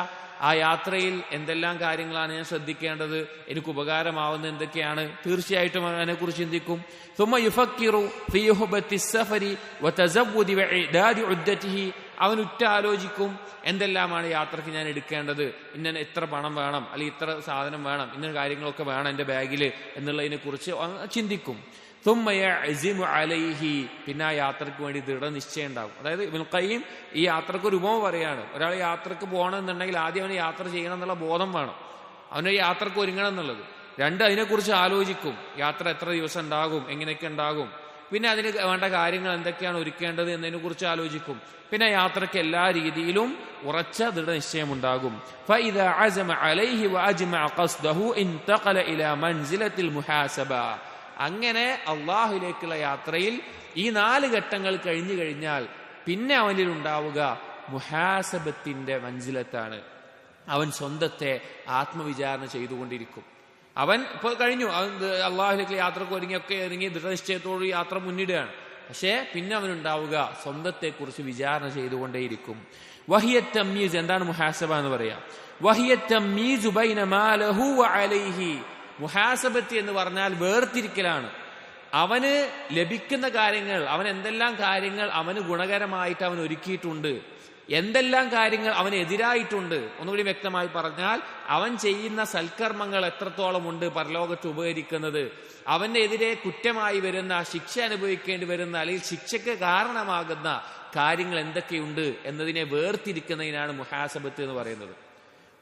ആ യാത്രയിൽ എന്തെല്ലാം കാര്യങ്ങളാണ് ഞാൻ ശ്രദ്ധിക്കേണ്ടത്, എനിക്ക് ഉപകാരമാവുന്ന എന്തൊക്കെയാണ്, തീർച്ചയായിട്ടും അതിനെക്കുറിച്ച് ചിന്തിക്കും. ثم يفكر في يهبة السفر وتزود وإعداد عدته. അവൻ ആലോചിക്കും എന്തെല്ലാമാണ് യാത്രയ്ക്ക് ഞാൻ എടുക്കേണ്ടത്, ഇന്ന എത്ര പണം വേണം, അല്ലെങ്കിൽ ഇത്ര സാധനം വേണം, ഇന്ന കാര്യങ്ങളൊക്കെ വേണം എൻ്റെ ബാഗിൽ എന്നുള്ളതിനെ കുറിച്ച് ചിന്തിക്കും. ثم يعزم عليه. പിന്നെ ആ യാത്രയ്ക്ക് വേണ്ടി ദൃഢനിശ്ചയം ഉണ്ടാകും. അതായത് ഇബ്നുൽ ഖയ്യിം ഈ യാത്രക്ക് ഒരു ഉപമ പറയാണ്. ഒരാൾ യാത്രക്ക് പോകണമെന്നുണ്ടെങ്കിൽ ആദ്യം അവന് യാത്ര ചെയ്യണം എന്നുള്ള ബോധം വേണം, അവന് യാത്രക്ക് ഒരുങ്ങണം എന്നുള്ളത്. 2, അതിനെക്കുറിച്ച് ആലോചിക്കും. യാത്ര എത്ര ദിവസം ഉണ്ടാകും, എങ്ങനെയൊക്കെ ഉണ്ടാകും, പിന്നെ അതിന് വേണ്ട കാര്യങ്ങൾ എന്തൊക്കെയാണ് ഒരുക്കേണ്ടത് എന്നതിനെ കുറിച്ച് ആലോചിക്കും. പിന്നെ യാത്രയ്ക്ക് എല്ലാ രീതിയിലും ഉറച്ച ദൃഢനിശ്ചയം ഉണ്ടാകും. فإذا عزم عليه وأجمع قصده انتقل إلى منزلة المحاسبة. അങ്ങനെ അള്ളാഹുലേക്കുള്ള യാത്രയിൽ ഈ 4 ഘട്ടങ്ങൾ കഴിഞ്ഞു കഴിഞ്ഞാൽ പിന്നെ അവനിൽ ഉണ്ടാവുക മുഹാസബത്തിന്റെ മൻസിലത്താണ്. അവൻ സ്വന്തത്തെ ആത്മവിചാരണ ചെയ്തുകൊണ്ടിരിക്കും. അവൻ ഇപ്പോൾ കഴിഞ്ഞു, അവൻ അള്ളാഹുലേക്ക് യാത്രക്ക് ഒരുങ്ങി ദൃഢനിശ്ചയത്തോട് യാത്ര മുന്നിടുകയാണ്. പക്ഷേ പിന്നെ അവനുണ്ടാവുക സ്വന്തത്തെക്കുറിച്ച് വിചാരണ ചെയ്തുകൊണ്ടേയിരിക്കും. വഹിയ തംയീസ്. എന്താണ് മുഹാസബ എന്ന് പറയാം? വഹിയ തംയീസു ബൈന മാ ലഹു വഅലൈഹി. മുഹാസബത്ത് എന്ന് പറഞ്ഞാൽ വേർതിരിക്കലാണ്. അവന് ലഭിക്കുന്ന കാര്യങ്ങൾ, അവൻ എന്തെല്ലാം കാര്യങ്ങൾ അവന് ഗുണകരമായിട്ട് അവൻ ഒരുക്കിയിട്ടുണ്ട്, എന്തെല്ലാം കാര്യങ്ങൾ അവനെതിരായിട്ടുണ്ട്. ഒന്നുകൂടി വ്യക്തമായി പറഞ്ഞാൽ അവൻ ചെയ്യുന്ന സൽക്കർമ്മങ്ങൾ എത്രത്തോളം ഉണ്ട് പരലോകത്ത് ഉപകരിക്കുന്നത്, അവന്റെ എതിരെ കുറ്റമായി വരുന്ന, ശിക്ഷ അനുഭവിക്കേണ്ടി വരുന്ന അല്ലെങ്കിൽ ശിക്ഷയ്ക്ക് കാരണമാകുന്ന കാര്യങ്ങൾ എന്തൊക്കെയുണ്ട് എന്നതിനെ വേർതിരിക്കുന്നതിനാണ് മുഹാസബത്ത് എന്ന് പറയുന്നത്.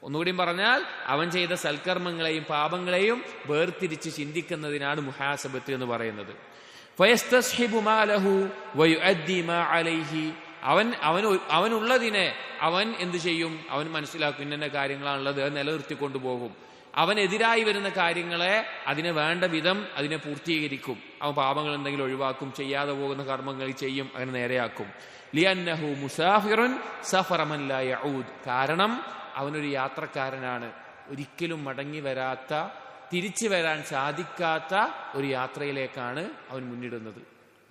ഒന്നുകൂടി പറഞ്ഞാൽ അവൻ ചെയ്ത സൽക്കർമ്മങ്ങളെയും പാപങ്ങളെയും വേർതിരിച്ച് ചിന്തിക്കുന്നതിനാണ് മുഹാസബത്ത് എന്ന് പറയുന്നത്. ഫയസ്തസ്ഹിബു മാ ലഹു വയുഅദ്ദി മാ അലൈഹി. അവനുള്ളതിനെ അവൻ എന്ത് ചെയ്യും? അവൻ മനസ്സിലാക്കും ഇന്ന കാര്യങ്ങളാണുള്ളത്, അത് നിലനിർത്തിക്കൊണ്ടുപോകും. അവനെതിരായി വരുന്ന കാര്യങ്ങളെ അതിനെ വേണ്ട വിധം അതിനെ പൂർത്തീകരിക്കും. അവൻ പാപങ്ങൾ എന്തെങ്കിലും ഒഴിവാക്കും, ചെയ്യാതെ പോകുന്ന കർമ്മങ്ങൾ ചെയ്യും, അങ്ങനെ നേരെയാക്കും. ലിയന്നഹു മുസാഫിറുൻ സഫറ മൻ ലാ യഊദ്. കാരണം അവനൊരു യാത്രക്കാരനാണ്, ഒരിക്കലും മടങ്ങി വരാത്ത, തിരിച്ചു വരാൻ സാധിക്കാത്ത ഒരു യാത്രയിലേക്കാണ് അവൻ മുന്നിടുന്നത്.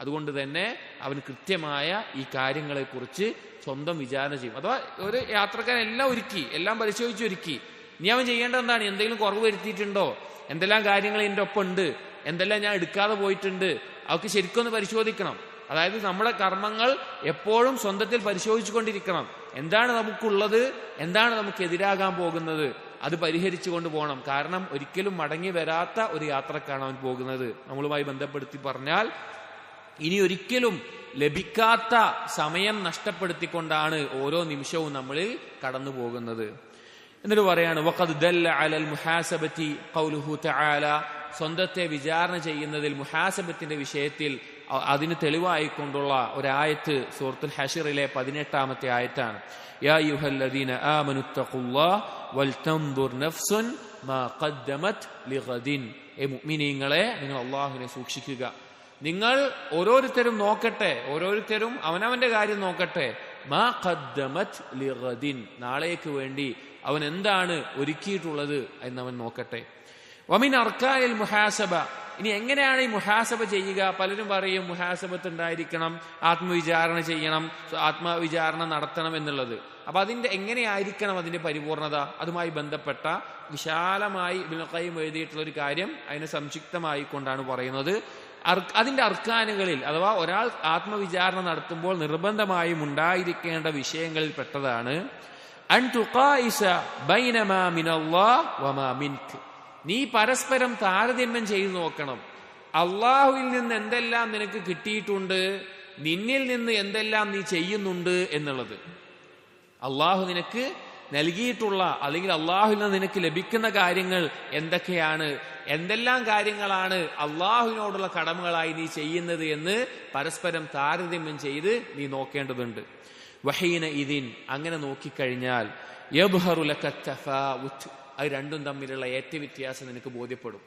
അതുകൊണ്ട് തന്നെ അവൻ കൃത്യമായ ഈ കാര്യങ്ങളെക്കുറിച്ച് സ്വന്തം വിചാരണ ചെയ്യും. അഥവാ ഒരു യാത്രക്കാരൻ എല്ലാം ഒരുക്കി, എല്ലാം പരിശോധിച്ചൊരുക്കി. ഇനി അവൻ ചെയ്യേണ്ടത് എന്താണ്? എന്തെങ്കിലും കുറവ് വരുത്തിയിട്ടുണ്ടോ, എന്തെല്ലാം കാര്യങ്ങൾ എൻ്റെ ഒപ്പം ഉണ്ട്, എന്തെല്ലാം ഞാൻ എടുക്കാതെ പോയിട്ടുണ്ട്, അവർക്ക് ശരിക്കൊന്ന് പരിശോധിക്കണം. അതായത് നമ്മുടെ കർമ്മങ്ങൾ എപ്പോഴും സ്വന്തത്തിൽ പരിശോധിച്ചു കൊണ്ടിരിക്കണം. എന്താണ് നമുക്കുള്ളത്, എന്താണ് നമുക്ക് എതിരാകാൻ പോകുന്നത്, അത് പരിഹരിച്ചു കൊണ്ടുപോകണം. കാരണം ഒരിക്കലും മടങ്ങി വരാത്ത ഒരു യാത്രക്കാണ് അവൻ പോകുന്നത്. നമ്മളുമായി ബന്ധപ്പെടുത്തി പറഞ്ഞാൽ ഇനി ഒരിക്കലും ലഭിക്കാത്ത സമയം നഷ്ടപ്പെടുത്തിക്കൊണ്ടാണ് ഓരോ നിമിഷവും നമ്മളിൽ കടന്നു പോകുന്നത്. എന്നിട്ട് പറയാണ് വഖദ് ദല്ല അലൽ മുഹാസബത്തി ഖൗലുഹു തആല, സ്വന്തത്തെ വിചാരണ ചെയ്യുന്നതിൽ മുഹാസബത്തിന്റെ വിഷയത്തിൽ അതിന് തെളിവായിക്കൊണ്ടുള്ള ഒരായത്ത് സൂറത്തുൽ ഹശറിലെ 18-ാമത്തെ ആയത്താണ്. യാ അയ്യുഹല്ലദീന ആമനുത്തഖുല്ലാഹ വൽതൻദുർ നഫ്സുൻ മാ ഖദ്ദമത് ലിഗദിൻ. മുഅ്മിനീങ്ങളെ, നിങ്ങൾ അല്ലാഹുവിനെ സൂക്ഷിക്കുക. നിങ്ങൾ ഓരോരുത്തരും നോക്കട്ടെ, ഓരോരുത്തരും അവനവന്റെ കാര്യം നോക്കട്ടെ. മാ ഖദ്ദമത് ലിഗദിൻ, നാളേക്ക് വേണ്ടി അവൻ എന്താണ് ഒരുക്കിയിട്ടുള്ളത് എന്നവൻ നോക്കട്ടെ. വമിൻ അർക്കാനിൽ മുഹാസബ, ഇനി എങ്ങനെയാണ് ഈ മുഹാസബ ചെയ്യുക? പലരും പറയും മുഹാസബത്ത് ഉണ്ടായിരിക്കണം, ആത്മവിചാരണ ചെയ്യണം, ആത്മവിചാരണ നടത്തണം എന്നുള്ളത്. അപ്പൊ അതിന്റെ എങ്ങനെയായിരിക്കണം അതിന്റെ പരിപൂർണത? അതുമായി ബന്ധപ്പെട്ട വിശാലമായി ഇബ്നുൽ ഖയ്യിം എഴുതിയിട്ടുള്ള ഒരു കാര്യം അതിനെ സംക്ഷിപ്തമായി കൊണ്ടാണ് പറയുന്നത്. അതിന്റെ അർക്കാനുകളിൽ അഥവാ ഒരാൾ ആത്മവിചാരണ നടത്തുമ്പോൾ നിർബന്ധമായും ഉണ്ടായിരിക്കേണ്ട വിഷയങ്ങളിൽ പെട്ടതാണ് അൻ തുഖായിസ ബൈനമാ മിനല്ലാഹ് വമാ മിൻക. നീ പരസ്പരം താരതമ്യം ചെയ്തു നോക്കണം. അള്ളാഹുവിൽ നിന്ന് എന്തെല്ലാം നിനക്ക് കിട്ടിയിട്ടുണ്ട്, നിന്നിൽ നിന്ന് എന്തെല്ലാം നീ ചെയ്യുന്നുണ്ട് എന്നുള്ളത്. അള്ളാഹു നിനക്ക് നൽകിയിട്ടുള്ള അല്ലെങ്കിൽ അള്ളാഹുവിൽ നിന്ന് നിനക്ക് ലഭിക്കുന്ന കാര്യങ്ങൾ എന്തൊക്കെയാണ്, എന്തെല്ലാം കാര്യങ്ങളാണ് അള്ളാഹുവിനോടുള്ള കടമകളായി നീ ചെയ്യുന്നത് എന്ന് പരസ്പരം താരതമ്യം ചെയ്ത് നീ നോക്കേണ്ടതുണ്ട്. വഹീന ഇതിൻ, അങ്ങനെ നോക്കിക്കഴിഞ്ഞാൽ യബ്ഹറു ലക തഫാവുത്, അത് രണ്ടും തമ്മിലുള്ള വ്യത്യാസം നിനക്ക് ബോധ്യപ്പെടും.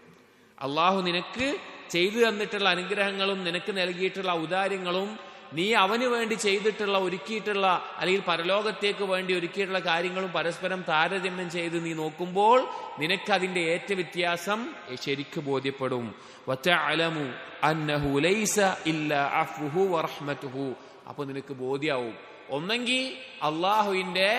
അള്ളാഹു നിനക്ക് ചെയ്തു തന്നിട്ടുള്ള അനുഗ്രഹങ്ങളും നിനക്ക് നൽകിയിട്ടുള്ള ഔദാര്യങ്ങളും നീ അവന് വേണ്ടി ചെയ്തിട്ടുള്ള ഒരുക്കിയിട്ടുള്ള അല്ലെങ്കിൽ പരലോകത്തേക്ക് വേണ്ടി ഒരുക്കിയിട്ടുള്ള കാര്യങ്ങളും പരസ്പരം താരതമ്യം ചെയ്ത് നീ നോക്കുമ്പോൾ നിനക്കതിന്റെ വ്യത്യാസം ശരിക്ക് ബോധ്യപ്പെടും. വതഅലമു അന്നഹു ലൈസ ഇല്ലാ അഫ്വുഹു വറഹ്മതുഹു, അപ്പോൾ നിനക്ക് ബോധ്യാവും ഒന്നെങ്കിൽ അള്ളാഹുവിന്റെ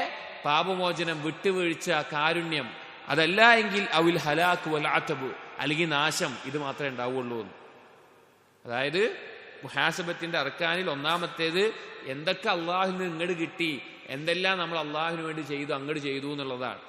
പാപമോചനം, വിട്ടുവീഴ്ച, കാരുണ്യം, അതല്ല എങ്കിൽ അവിൽ ഹലാക്ക് വൽ അതബ്, അല്ലെങ്കിൽ നാശം, ഇത് മാത്രമേ ഉണ്ടാവുള്ളൂ. അതായത് മുഹാസബത്തിന്റെ അർക്കാനിൽ ഒന്നാമത്തേത് എന്തൊക്കെ അള്ളാഹുവിൽ നിന്ന് ഇങ്ങോട്ട് കിട്ടി, എന്തെല്ലാം നമ്മൾ അള്ളാഹുവിന് വേണ്ടി ചെയ്തു, അങ്ങോട്ട് ചെയ്തു എന്നുള്ളതാണ്.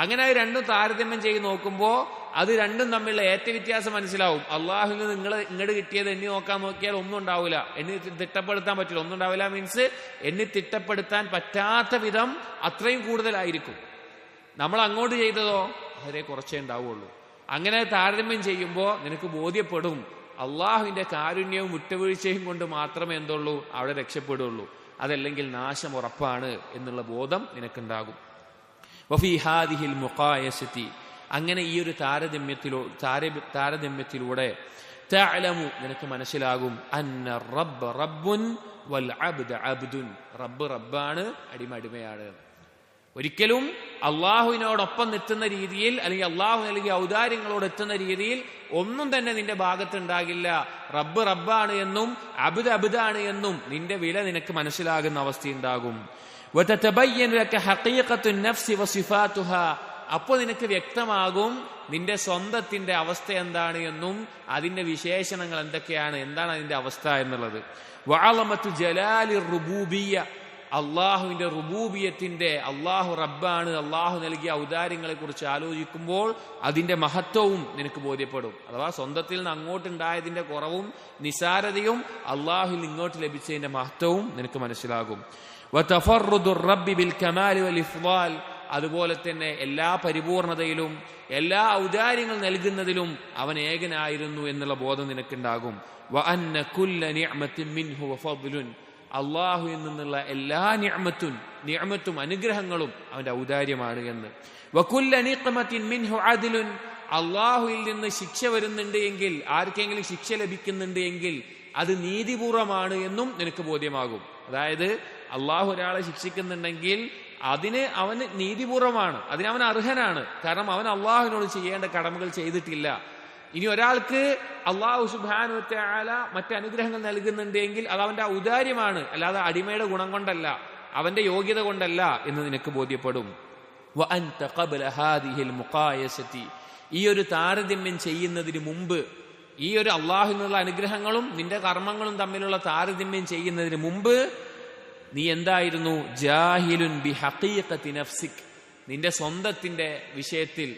അങ്ങനെ അത് രണ്ടും താരതമ്യം ചെയ്ത് നോക്കുമ്പോൾ അത് രണ്ടും തമ്മിലുള്ള വ്യത്യാസം മനസ്സിലാവും. അള്ളാഹുവിൽ നിന്ന് ഇങ്ങോട്ട് കിട്ടിയത് എണ്ണി നോക്കിയാൽ ഒന്നും ഉണ്ടാവില്ല, എണ്ണി തിട്ടപ്പെടുത്താൻ പറ്റില്ല. ഒന്നും ഉണ്ടാവില്ല മീൻസ് എണ്ണി തിട്ടപ്പെടുത്താൻ പറ്റാത്ത വിധം അത്രയും കൂടുതലായിരിക്കും. നമ്മൾ അങ്ങോട്ട് ചെയ്തതോ വളരെ കുറച്ചേ ഉണ്ടാവുള്ളൂ. അങ്ങനെ താരതമ്യം ചെയ്യുമ്പോൾ നിനക്ക് ബോധ്യപ്പെടും അള്ളാഹുവിന്റെ കാരുണ്യവും വിട്ടുവീഴ്ചയും കൊണ്ട് മാത്രമേ എന്തുള്ളൂ അവിടെ രക്ഷപ്പെടുള്ളൂ, അതല്ലെങ്കിൽ നാശം ഉറപ്പാണ് എന്നുള്ള ബോധം നിനക്കുണ്ടാകും. വഫീ ഹാദിഹിൽ മുഖായസതി, അങ്ങനെ ഈ ഒരു താരതമ്യത്തിലൂടെ തഅലമു, നിനക്ക് മനസ്സിലാകും അന്ന റബ്ബ റബ്ബുൻ വൽ അബ്ദ അബ്ദുൻ, റബ്ബ് റബ്ബാണ്, അടിമ അടിമയാണ്. ഒരിക്കലും അള്ളാഹുവിനോടൊപ്പം എത്തുന്ന രീതിയിൽ അല്ലെങ്കിൽ അള്ളാഹു നൽകിയ ഔദാര്യങ്ങളോട് എത്തുന്ന രീതിയിൽ ഒന്നും തന്നെ നിന്റെ ഭാഗത്തുണ്ടാകില്ല. റബ്ബ് റബ്ബാണ് എന്നും അബ്ദ് അബ്ദാണ് എന്നും നിന്റെ വില നിനക്ക് മനസ്സിലാകുന്ന അവസ്ഥയുണ്ടാകും. അപ്പോൾ നിനക്ക് വ്യക്തമാകും നിന്റെ സ്വന്തത്തിന്റെ അവസ്ഥ എന്താണ് എന്നും അതിന്റെ വിശേഷണങ്ങൾ എന്തൊക്കെയാണ്, എന്താണ് അതിന്റെ അവസ്ഥ എന്നുള്ളത്. വഅളമത്തു ജലാലിർ റുബൂബിയ്യ, അള്ളാഹുവിന്റെ റുബൂബിയത്തിന്റെ, അള്ളാഹു റബ്ബാണ്, അള്ളാഹു നൽകിയ ഔദാര്യങ്ങളെ കുറിച്ച് ആലോചിക്കുമ്പോൾ അതിന്റെ മഹത്വവും നിനക്ക് ബോധ്യപ്പെടും. അഥവാ സ്വന്തത്തിൽ നിന്ന് അങ്ങോട്ടുണ്ടായതിന്റെ കുറവും നിസാരതയും അള്ളാഹുവിൽ ഇങ്ങോട്ട് ലഭിച്ചതിന്റെ മഹത്വവും നിനക്ക് മനസ്സിലാകും. വതഫറുദുർ റബ്ബി ബിൽ കമാലി വൽ ഇഫ്ളാൽ, അതുപോലെ തന്നെ എല്ലാ പരിപൂർണതയിലും എല്ലാ ഔദാര്യങ്ങൾ നൽകുന്നതിലും അവൻ ഏകനായിരുന്നു എന്നുള്ള ബോധം നിനക്കുണ്ടാകും. വഅന്ന കുല്ല നിഅമത്തിൻ മിൻഹു വഫദ്ലുൻ, അള്ളാഹുവിൽ നിന്നുള്ള എല്ലാ നിഅമത്തും അനുഗ്രഹങ്ങളും അവന്റെ ഔദാര്യമാണ് എന്ന്. വകുല്ല നിഖമത്തിൻ മിൻഹു അദ്ലുൻ, അള്ളാഹുവിൽ നിന്ന് ശിക്ഷ വരുന്നുണ്ട് എങ്കിൽ, ആർക്കെങ്കിലും ശിക്ഷ ലഭിക്കുന്നുണ്ട് എങ്കിൽ അത് നീതിപൂർവമാണ് എന്നും നിനക്ക് ബോധ്യമാകും. അതായത് അള്ളാഹു ഒരാളെ ശിക്ഷിക്കുന്നുണ്ടെങ്കിൽ അതിന് അവന് നീതിപൂർവമാണ്, അതിനവൻ അർഹനാണ്. കാരണം അവൻ അള്ളാഹുവിനോട് ചെയ്യേണ്ട കടമകൾ ചെയ്തിട്ടില്ല. ഇനി ഒരാൾക്ക് അള്ളാഹു സുബ്ഹാനഹു വ തആല മറ്റ് അനുഗ്രഹങ്ങൾ നൽകുന്നുണ്ട് എങ്കിൽ അത് അവന്റെ ഔദാര്യമാണ്, അല്ലാതെ അടിമയുടെ ഗുണം കൊണ്ടല്ല, അവന്റെ യോഗ്യത കൊണ്ടല്ല എന്ന് നിനക്ക് ബോധ്യപ്പെടും. വഅൻത ഖബ്ല ഹാദിഹിൽ മുഖായസതി, ഈ ഒരു താരതമ്യം ചെയ്യുന്നതിന് മുമ്പ്, ഈ ഒരു അള്ളാഹുവിൽ നിന്നുള്ള അനുഗ്രഹങ്ങളും നിന്റെ കർമ്മങ്ങളും തമ്മിലുള്ള താരതമ്യം ചെയ്യുന്നതിന് മുമ്പ് നീ എന്തായിരുന്നു? ജാഹിലുൻ ബി ഹഖീഖത്തി നഫ്സിക്, നിന്റെ സ്വന്തത്തിന്റെ വിഷയത്തിൽ,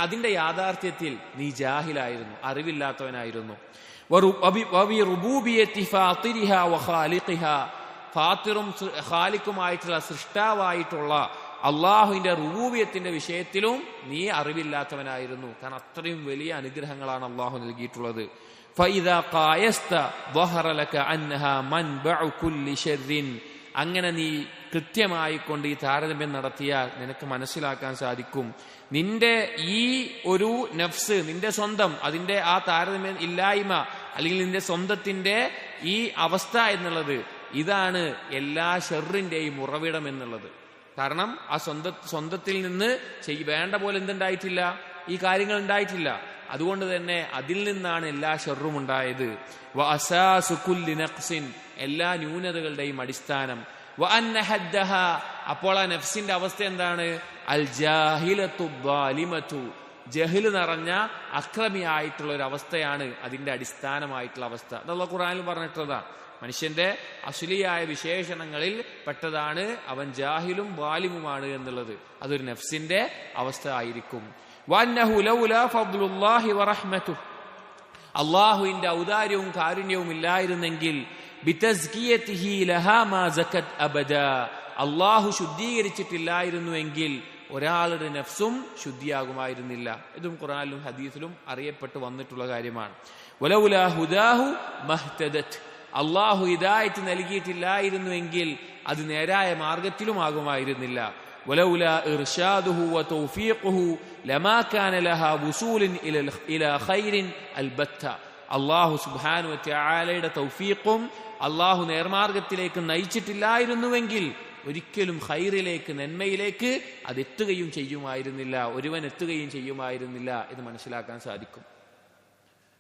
അതിന്റെ യാഥാർത്ഥ്യത്തിൽ നീ ജാഹിലായിരുന്നു, അറിവില്ലാത്തവനായിരുന്നു. ഫാത്തിറും ഖാലിഖുമായിട്ടുള്ള സൃഷ്ടാവായിട്ടുള്ള അള്ളാഹുവിന്റെ റുബൂബിയത്തിന്റെ വിഷയത്തിലും നീ അറിവില്ലാത്തവനായിരുന്നു. കാരണം അത്രയും വലിയ അനുഗ്രഹങ്ങളാണ് അള്ളാഹു നൽകിയിട്ടുള്ളത്. അങ്ങനെ നീ കൃത്യമായി കൊണ്ട് ഈ താരതമ്യം നടത്തിയാൽ നിനക്ക് മനസ്സിലാക്കാൻ സാധിക്കും നിന്റെ ഈ ഒരു നഫ്സ്, നിന്റെ സ്വന്തം, അതിന്റെ ആ താരതമ്യം ഇല്ലായ്മ അല്ലെങ്കിൽ നിന്റെ സ്വന്തത്തിന്റെ ഈ അവസ്ഥ എന്നുള്ളത് ഇതാണ് എല്ലാ ഷർറിന്റെയും ഉറവിടം എന്നുള്ളത്. കാരണം ആ സ്വന്തത്തിൽ നിന്ന് വേണ്ട പോലെ എന്തുണ്ടായിട്ടില്ല, ഈ കാര്യങ്ങൾ ഉണ്ടായിട്ടില്ല. അതുകൊണ്ട് തന്നെ അതിൽ നിന്നാണ് എല്ലാ ഷർറും ഉണ്ടായത്. എല്ലാ ന്യൂനതകളുടെയും അടിസ്ഥാനം. അപ്പോൾ ആ നഫ്സിന്റെ അവസ്ഥ എന്താണ്? അൽ ജാഹിലത്തു ളാലിമതു, ജഹ്ല് നിറഞ്ഞ അക്രമിയായിട്ടുള്ള ഒരു അവസ്ഥയാണ് അതിന്റെ അടിസ്ഥാനമായിട്ടുള്ള അവസ്ഥ. അല്ലാഹു ഖുർആനിൽ പറഞ്ഞിട്ടുള്ളതാണ്. മനുഷ്യന്റെ അസ്ലിയായ വിശേഷണങ്ങളിൽ പെട്ടതാണ് അവൻ ജാഹിലും വാലിമുമാണ് എന്നുള്ളത്. അതൊരു നഫ്സിന്റെ അവസ്ഥ ആയിരിക്കും. വഅന്നഹു ലൗലാ ഫദ്ലുല്ലാഹി വറഹ്മതുഹു, അല്ലാഹുവിന്റെ ഔദാര്യവും കാരുണ്യവും ഇല്ലായിരുന്നെങ്കിൽ ബിതസ്കിയതിഹി ലഹാ മാ സകത് അബദാ, അല്ലാഹു ശുദ്ധീകരിച്ചിട്ടില്ലായിരുന്നുവെങ്കിൽ ഒരാളുടെ നഫ്സും ശുദ്ധിയാകുമായിരുന്നില്ല. ഇതും ഖുർആനിലും ഹദീസിലും അറിയപ്പെട്ടു വന്നിട്ടുള്ള കാര്യമാണ്. വലൗലാ ഹുദാഹു മഹ്തദത്, അള്ളാഹു ഹിദായത്ത് നൽകിയിട്ടില്ലായിരുന്നുവെങ്കിൽ അത് നേരായ മാർഗത്തിലും ആകുമായിരുന്നില്ല. വലൗലാ ഇർഷാദുഹു വതൗഫീഖുഹു ലമാ കാന ലഹാ വുസൂലൻ ഇലാ ഖൈരിൻ അൽബത്ത, അള്ളാഹു സുബ്ഹാനഹു വതആലയുടെ തൗഫീഖും അള്ളാഹു നേർമാർഗത്തിലേക്ക് നയിച്ചിട്ടില്ലായിരുന്നുവെങ്കിൽ ഒരിക്കലും ഖൈറിലേക്ക്, നന്മയിലേക്ക് അത് എത്തുകയും ചെയ്യുമായിരുന്നില്ല, ഒരുവൻ എത്തുകയും ചെയ്യുമായിരുന്നില്ല എന്ന് മനസ്സിലാക്കാൻ സാധിക്കും.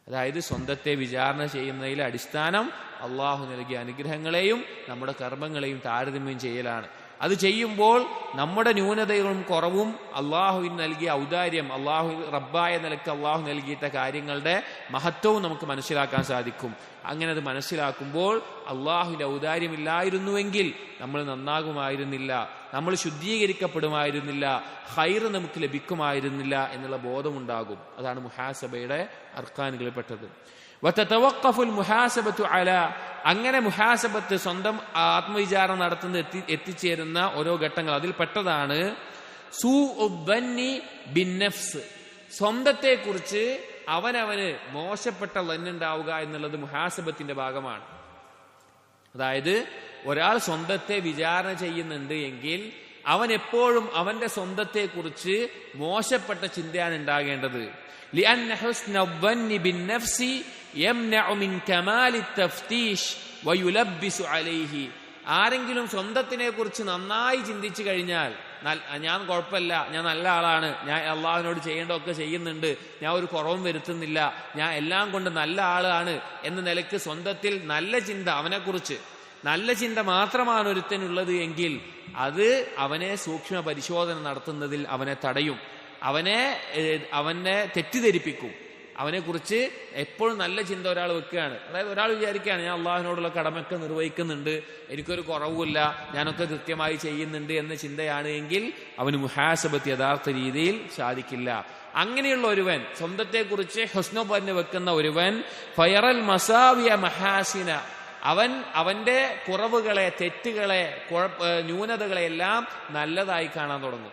അതായത് സ്വന്തത്തെ വിചാരണ ചെയ്യുന്നതിലെ അടിസ്ഥാനം അള്ളാഹു നൽകിയ അനുഗ്രഹങ്ങളെയും നമ്മുടെ കർമ്മങ്ങളെയും താരതമ്യം ചെയ്യലാണ്. അത് ചെയ്യുമ്പോൾ നമ്മുടെ ന്യൂനതകളും കുറവും അള്ളാഹുവിന് നൽകിയ ഔദാര്യം, അള്ളാഹു റബ്ബായ നിലക്ക് അള്ളാഹു നൽകിയിട്ട കാര്യങ്ങളുടെ മഹത്വവും നമുക്ക് മനസ്സിലാക്കാൻ സാധിക്കും. അങ്ങനെ അത് മനസ്സിലാക്കുമ്പോൾ അള്ളാഹുവിന്റെ ഔദാര്യമില്ലായിരുന്നുവെങ്കിൽ നമ്മൾ നന്നാകുമായിരുന്നില്ല, നമ്മൾ ശുദ്ധീകരിക്കപ്പെടുമായിരുന്നില്ല, ഖൈറ് നമുക്ക് ലഭിക്കുമായിരുന്നില്ല എന്നുള്ള ബോധമുണ്ടാകും. അതാണ് മുഹാസബയുടെ അർക്കാനുകളിൽ പെട്ടത്. വതതവഖഫുൽ മുഹാസബത്തു അലാ, അങ്ങനെ മുഹാസബത്ത് സ്വന്തം ആത്മവിചാരണ നടത്തുന്ന എത്തിച്ചേരുന്ന ഓരോ ഘട്ടങ്ങൾ, അതിൽ പെട്ടതാണ് സൂഉദ്ദന്നി ബിന്നഫ്സ്, സ്വന്തത്തെ കുറിച്ച് അവനവന് മോശപ്പെട്ട ലന്നുണ്ടാവുക എന്നുള്ളത് മുഹാസബത്തിന്റെ ഭാഗമാണ്. അതായത് ഒരാൾ സ്വന്തത്തെ വിചാരണ ചെയ്യുന്നുണ്ട് എങ്കിൽ അവൻ എപ്പോഴും അവന്റെ സ്വന്തത്തെ കുറിച്ച് മോശപ്പെട്ട ചിന്തയാണ് ഉണ്ടാകേണ്ടത്. لأن حسن الظن بالنفس يمنع من كمال التفتيش ويلبس عليه. ആരെങ്കിലും സ്വന്തത്തിനെ കുറിച്ച് നന്നായി ചിന്തിച്ചു കഴിഞ്ഞാൽ, ഞാൻ കുഴപ്പമില്ല, ഞാൻ നല്ല ആളാണ്, ഞാൻ അള്ളാഹുവിനോട് ചെയ്യേണ്ടതൊക്കെ ചെയ്യുന്നുണ്ട്, ഞാൻ ഒരു കുറവും വരുത്തുന്നില്ല, ഞാൻ എല്ലാം കൊണ്ട് നല്ല ആളാണ് എന്ന നിലയ്ക്ക് സ്വന്തത്തിൽ നല്ല ചിന്ത, അവനെക്കുറിച്ച് നല്ല ചിന്ത മാത്രമാണ് ഒരുത്തനുള്ളത് എങ്കിൽ അത് അവനെ സൂക്ഷ്മ പരിശോധന നടത്തുന്നതിൽ അവനെ തടയും, അവനെ തെറ്റിദ്ധരിപ്പിക്കും. അവനെക്കുറിച്ച് എപ്പോഴും നല്ല ചിന്ത ഒരാൾ വെക്കുകയാണ്. അതായത് ഒരാൾ വിചാരിക്കുകയാണ് ഞാൻ അള്ളാഹുവിനോടുള്ള കടമയൊക്കെ നിർവഹിക്കുന്നുണ്ട്, എനിക്കൊരു കുറവുമില്ല, ഞാനൊക്കെ കൃത്യമായി ചെയ്യുന്നുണ്ട് എന്ന ചിന്തയാണ് എങ്കിൽ അവന് മുഹാസബത്ത് യഥാർത്ഥ രീതിയിൽ സാധിക്കില്ല. അങ്ങനെയുള്ള ഒരുവൻ, സ്വന്തത്തെക്കുറിച്ച് ഹുസ്നുബന്ന് വെക്കുന്ന ഒരുവൻ, ഫയറൽ മസാവിയ മഹാസിന, അവന്റെ കുറവുകളെ, തെറ്റുകളെ, ന്യൂനതകളെ എല്ലാം നല്ലതായി കാണാൻ തുടങ്ങും.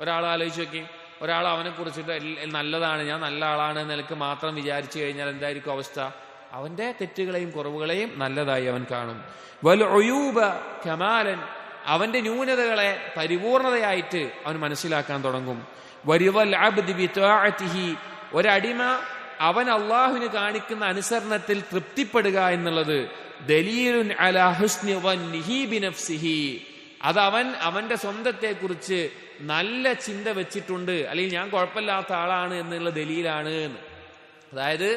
ഒരാൾ ആലോചിച്ച് നോക്കി, ഒരാൾ അവനെ കുറിച്ചിട്ട് നല്ലതാണ്, ഞാൻ നല്ല ആളാണ് നിലക്ക് മാത്രം വിചാരിച്ചു കഴിഞ്ഞാൽ എന്തായിരിക്കും അവസ്ഥ? അവന്റെ തെറ്റുകളെയും കുറവുകളെയും നല്ലതായി അവൻ കാണും. വൽ ഉയൂബ കമാലൻ, അവന്റെ ന്യൂനതകളെ പരിപൂർണതയായിട്ട് അവൻ മനസ്സിലാക്കാൻ തുടങ്ങും. വരിവൽ അബ്ദി ബിതഅതിഹി, ഒരടിമ അവൻ അള്ളാഹുവിന് കാണിക്കുന്ന അനുസരണത്തിൽ തൃപ്തിപ്പെടുക എന്നുള്ളത് ദലീലുൻ അലാ ഹുസ്നി വന്നിഹി ബിനഫ്സിഹി, അത് അവന്റെ സ്വന്തത്തെ കുറിച്ച് നല്ല ചിന്ത വെച്ചിട്ടുണ്ട്, അല്ലെങ്കിൽ ഞാൻ കുഴപ്പമില്ലാത്ത ആളാണ് എന്നുള്ള ദലീലാണ്. അതായത്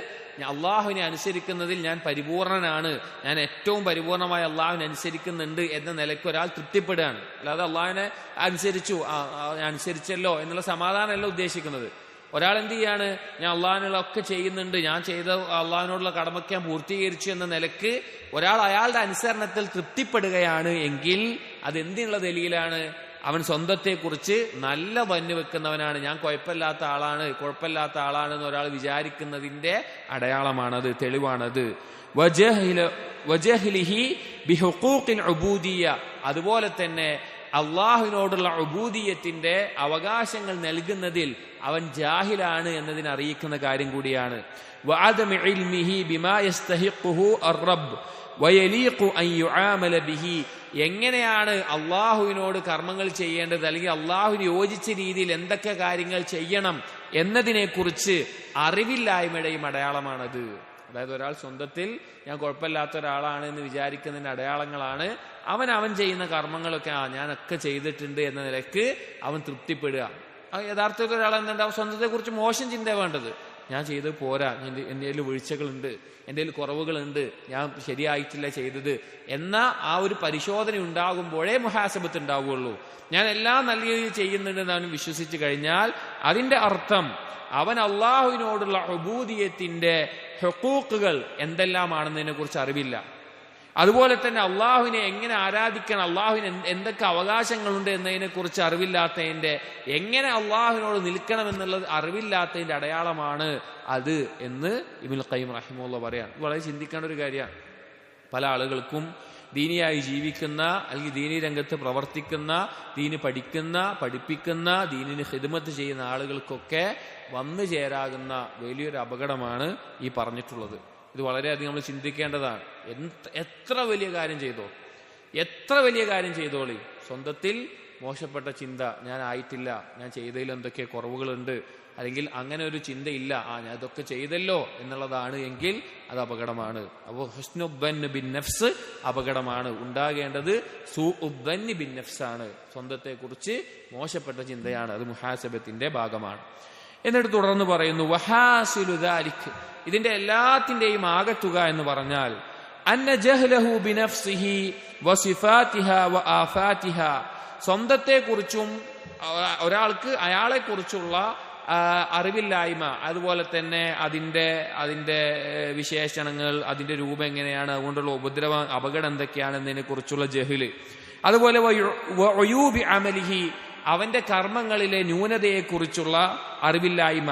അള്ളാഹുവിനെ അനുസരിക്കുന്നതിൽ ഞാൻ പരിപൂർണനാണ്, ഞാൻ ഏറ്റവും പരിപൂർണമായി അള്ളാഹുവിനെ അനുസരിക്കുന്നുണ്ട് എന്ന നിലയ്ക്ക് ഒരാൾ തൃപ്തിപ്പെടുകയാണ്. അല്ലാതെ അള്ളാഹുവിനെ അനുസരിച്ചല്ലോ എന്നുള്ള സമാധാനമല്ല ഉദ്ദേശിക്കുന്നത്. ഒരാൾ എന്ത് ചെയ്യാണ്, ഞാൻ അള്ളാഹിനുള്ള ഒക്കെ ചെയ്യുന്നുണ്ട്, ഞാൻ ചെയ്ത അള്ളാഹിനോടുള്ള കടമയ്ക്ക് ഞാൻ പൂർത്തീകരിച്ചു എന്ന നിലക്ക് ഒരാൾ അയാളുടെ അനുസരണത്തിൽ തൃപ്തിപ്പെടുകയാണ് എങ്കിൽ അതെന്തിനുള്ള ദലീലാണ്? അവൻ സ്വന്തത്തെക്കുറിച്ച് നല്ല വന്നു വെക്കുന്നവനാണ്. ഞാൻ കുഴപ്പമില്ലാത്ത ആളാണെന്ന് ഒരാൾ വിചാരിക്കുന്നതിന്റെ അടയാളമാണത്, തെളിവാണത്. വജഹ്ലിഹി ബിഹുഖൂഖിൽ ഉബൂദിയ്യ, അതുപോലെ തന്നെ അള്ളാഹുവിനോടുള്ള ഉബൂദിയത്തിന്റെ അവകാശങ്ങൾ നൽകുന്നതിൽ അവൻ ജാഹിലാണ് എന്നതിനെ അറിയിക്കുന്ന കാര്യം കൂടിയാണ്. വഅദമി ഇൽമിഹി ബിമാ യസ്തഹിഖുഹു അർ-റബ്ബ് വയലീഖു അൻ യുആമല ബിഹി, എങ്ങനെയാണ് അള്ളാഹുവിനോട് കർമ്മങ്ങൾ ചെയ്യേണ്ടത് അല്ലെങ്കിൽ അള്ളാഹുവിന് യോജിച്ച രീതിയിൽ എന്തൊക്കെ കാര്യങ്ങൾ ചെയ്യണം എന്നതിനെക്കുറിച്ച് അറിവില്ലായ്മയുടെയും അടയാളമാണത്. അതായത് ഒരാൾ സ്വന്തത്തിൽ ഞാൻ കുഴപ്പമില്ലാത്ത ഒരാളാണ് എന്ന് വിചാരിക്കുന്നതിന്റെ അടയാളങ്ങളാണ് അവൻ ചെയ്യുന്ന കർമ്മങ്ങളൊക്കെ ഞാനൊക്കെ ചെയ്തിട്ടുണ്ട് എന്ന നിലയ്ക്ക് അവൻ തൃപ്തിപ്പെടുക. യഥാർത്ഥത്തിൽ ഒരാൾ എന്തുണ്ടാവും, സ്വന്തത്തെക്കുറിച്ച് മോശം ചിന്ത വേണ്ടത്. ഞാൻ ചെയ്ത് പോരാ, എൻ്റെ വീഴ്ചകളുണ്ട്, എൻ്റെ കുറവുകളുണ്ട്, ഞാൻ ശരിയായിട്ടില്ല ചെയ്തത് എന്ന ആ ഒരു പരിശോധന ഉണ്ടാകുമ്പോഴേ മുഹാസബത്ത് ഉണ്ടാവുകയുള്ളൂ. ഞാൻ എല്ലാം നല്ല രീതിയിൽ ചെയ്യുന്നുണ്ടെന്ന് അവൻ വിശ്വസിച്ച് കഴിഞ്ഞാൽ അതിന്റെ അർത്ഥം അവൻ അള്ളാഹുവിനോടുള്ള ഉബൂദിയത്തിന്റെ ഹുഖൂഖുകൾ എന്തെല്ലാമാണെന്നതിനെ കുറിച്ച് അറിവില്ല. അതുപോലെ തന്നെ അള്ളാഹുവിനെ എങ്ങനെ ആരാധിക്കണം, അള്ളാഹുവിന് എന്തൊക്കെ അവകാശങ്ങളുണ്ട് എന്നതിനെ കുറിച്ച് അറിവില്ലാത്തതിന്റെ, എങ്ങനെ അള്ളാഹുവിനോട് നിൽക്കണം എന്നുള്ളത് അറിവില്ലാത്തതിന്റെ അടയാളമാണ് അത് എന്ന് ഇബ്നുൽ ഖയ്യിം റഹിമഹുല്ലാഹ് പറയാണ്. വളരെ ചിന്തിക്കേണ്ട ഒരു കാര്യമാണ്. പല ആളുകൾക്കും ദീനിയായി ജീവിക്കുന്ന അല്ലെങ്കിൽ ദീനി രംഗത്ത് പ്രവർത്തിക്കുന്ന, ദീന് പഠിപ്പിക്കുന്ന, ദീനിന് ഖിദ്മത്ത് ചെയ്യുന്ന ആളുകൾക്കൊക്കെ വന്നു ചേരാകുന്ന വലിയൊരു അപകടമാണ് ഈ പറഞ്ഞിട്ടുള്ളത്. ഇത് വളരെയധികം നമ്മൾ ചിന്തിക്കേണ്ടതാണ്. എത്ര വലിയ കാര്യം ചെയ്തോളി, സ്വന്തത്തിൽ മോശപ്പെട്ട ചിന്ത, ഞാൻ ആയിട്ടില്ല, ഞാൻ ചെയ്തതിൽ എന്തൊക്കെ കുറവുകളുണ്ട്, അല്ലെങ്കിൽ അങ്ങനെ ഒരു ചിന്തയില്ല, ഞാൻ ഇതൊക്കെ ചെയ്തല്ലോ എന്നുള്ളതാണ് എങ്കിൽ അത് അപകടമാണ്. അപ്പോൾ ഹുസ്നുദ്ദന്ന് ബിൻ നഫ്സ് അപകടമാണ്. ഉണ്ടാകേണ്ടത് സൂഉദ്ദന്ന് ബിൻ നഫ്സാണ്. സ്വന്തത്തെക്കുറിച്ച് മോശപ്പെട്ട ചിന്തയാണ്, അത് മുഹാസബത്തിന്റെ ഭാഗമാണ്. എന്നിട്ട് തുടർന്ന് പറയുന്നു വഹാസിലു ദാലിക്, ഇതിന്റെ എല്ലാത്തിന്റെയും ആകത്തുക എന്ന് പറഞ്ഞാൽ അന്ന ജഹ്ലഹു ബിനഫ്സിഹി വസിഫാതിഹാ വആഫാതിഹാ, സ്വന്തത്തെക്കുറിച്ചും ഒരാൾക്ക് അയാളെക്കുറിച്ചുള്ള അറിവില്ലായ്മ, അതുപോലെ തന്നെ അതിന്റെ വിശേഷണങ്ങൾ, അതിന്റെ രൂപം എങ്ങനെയാണ്, അതുകൊണ്ടുള്ള അപകടം എന്തൊക്കെയാണെന്നതിനെ കുറിച്ചുള്ള ജഹ്ല്, അതുപോലെ വഅയൂബി അമലിഹി, അവന്റെ കർമ്മങ്ങളിലെ ന്യൂനതയെക്കുറിച്ചുള്ള അറിവില്ലായ്മ,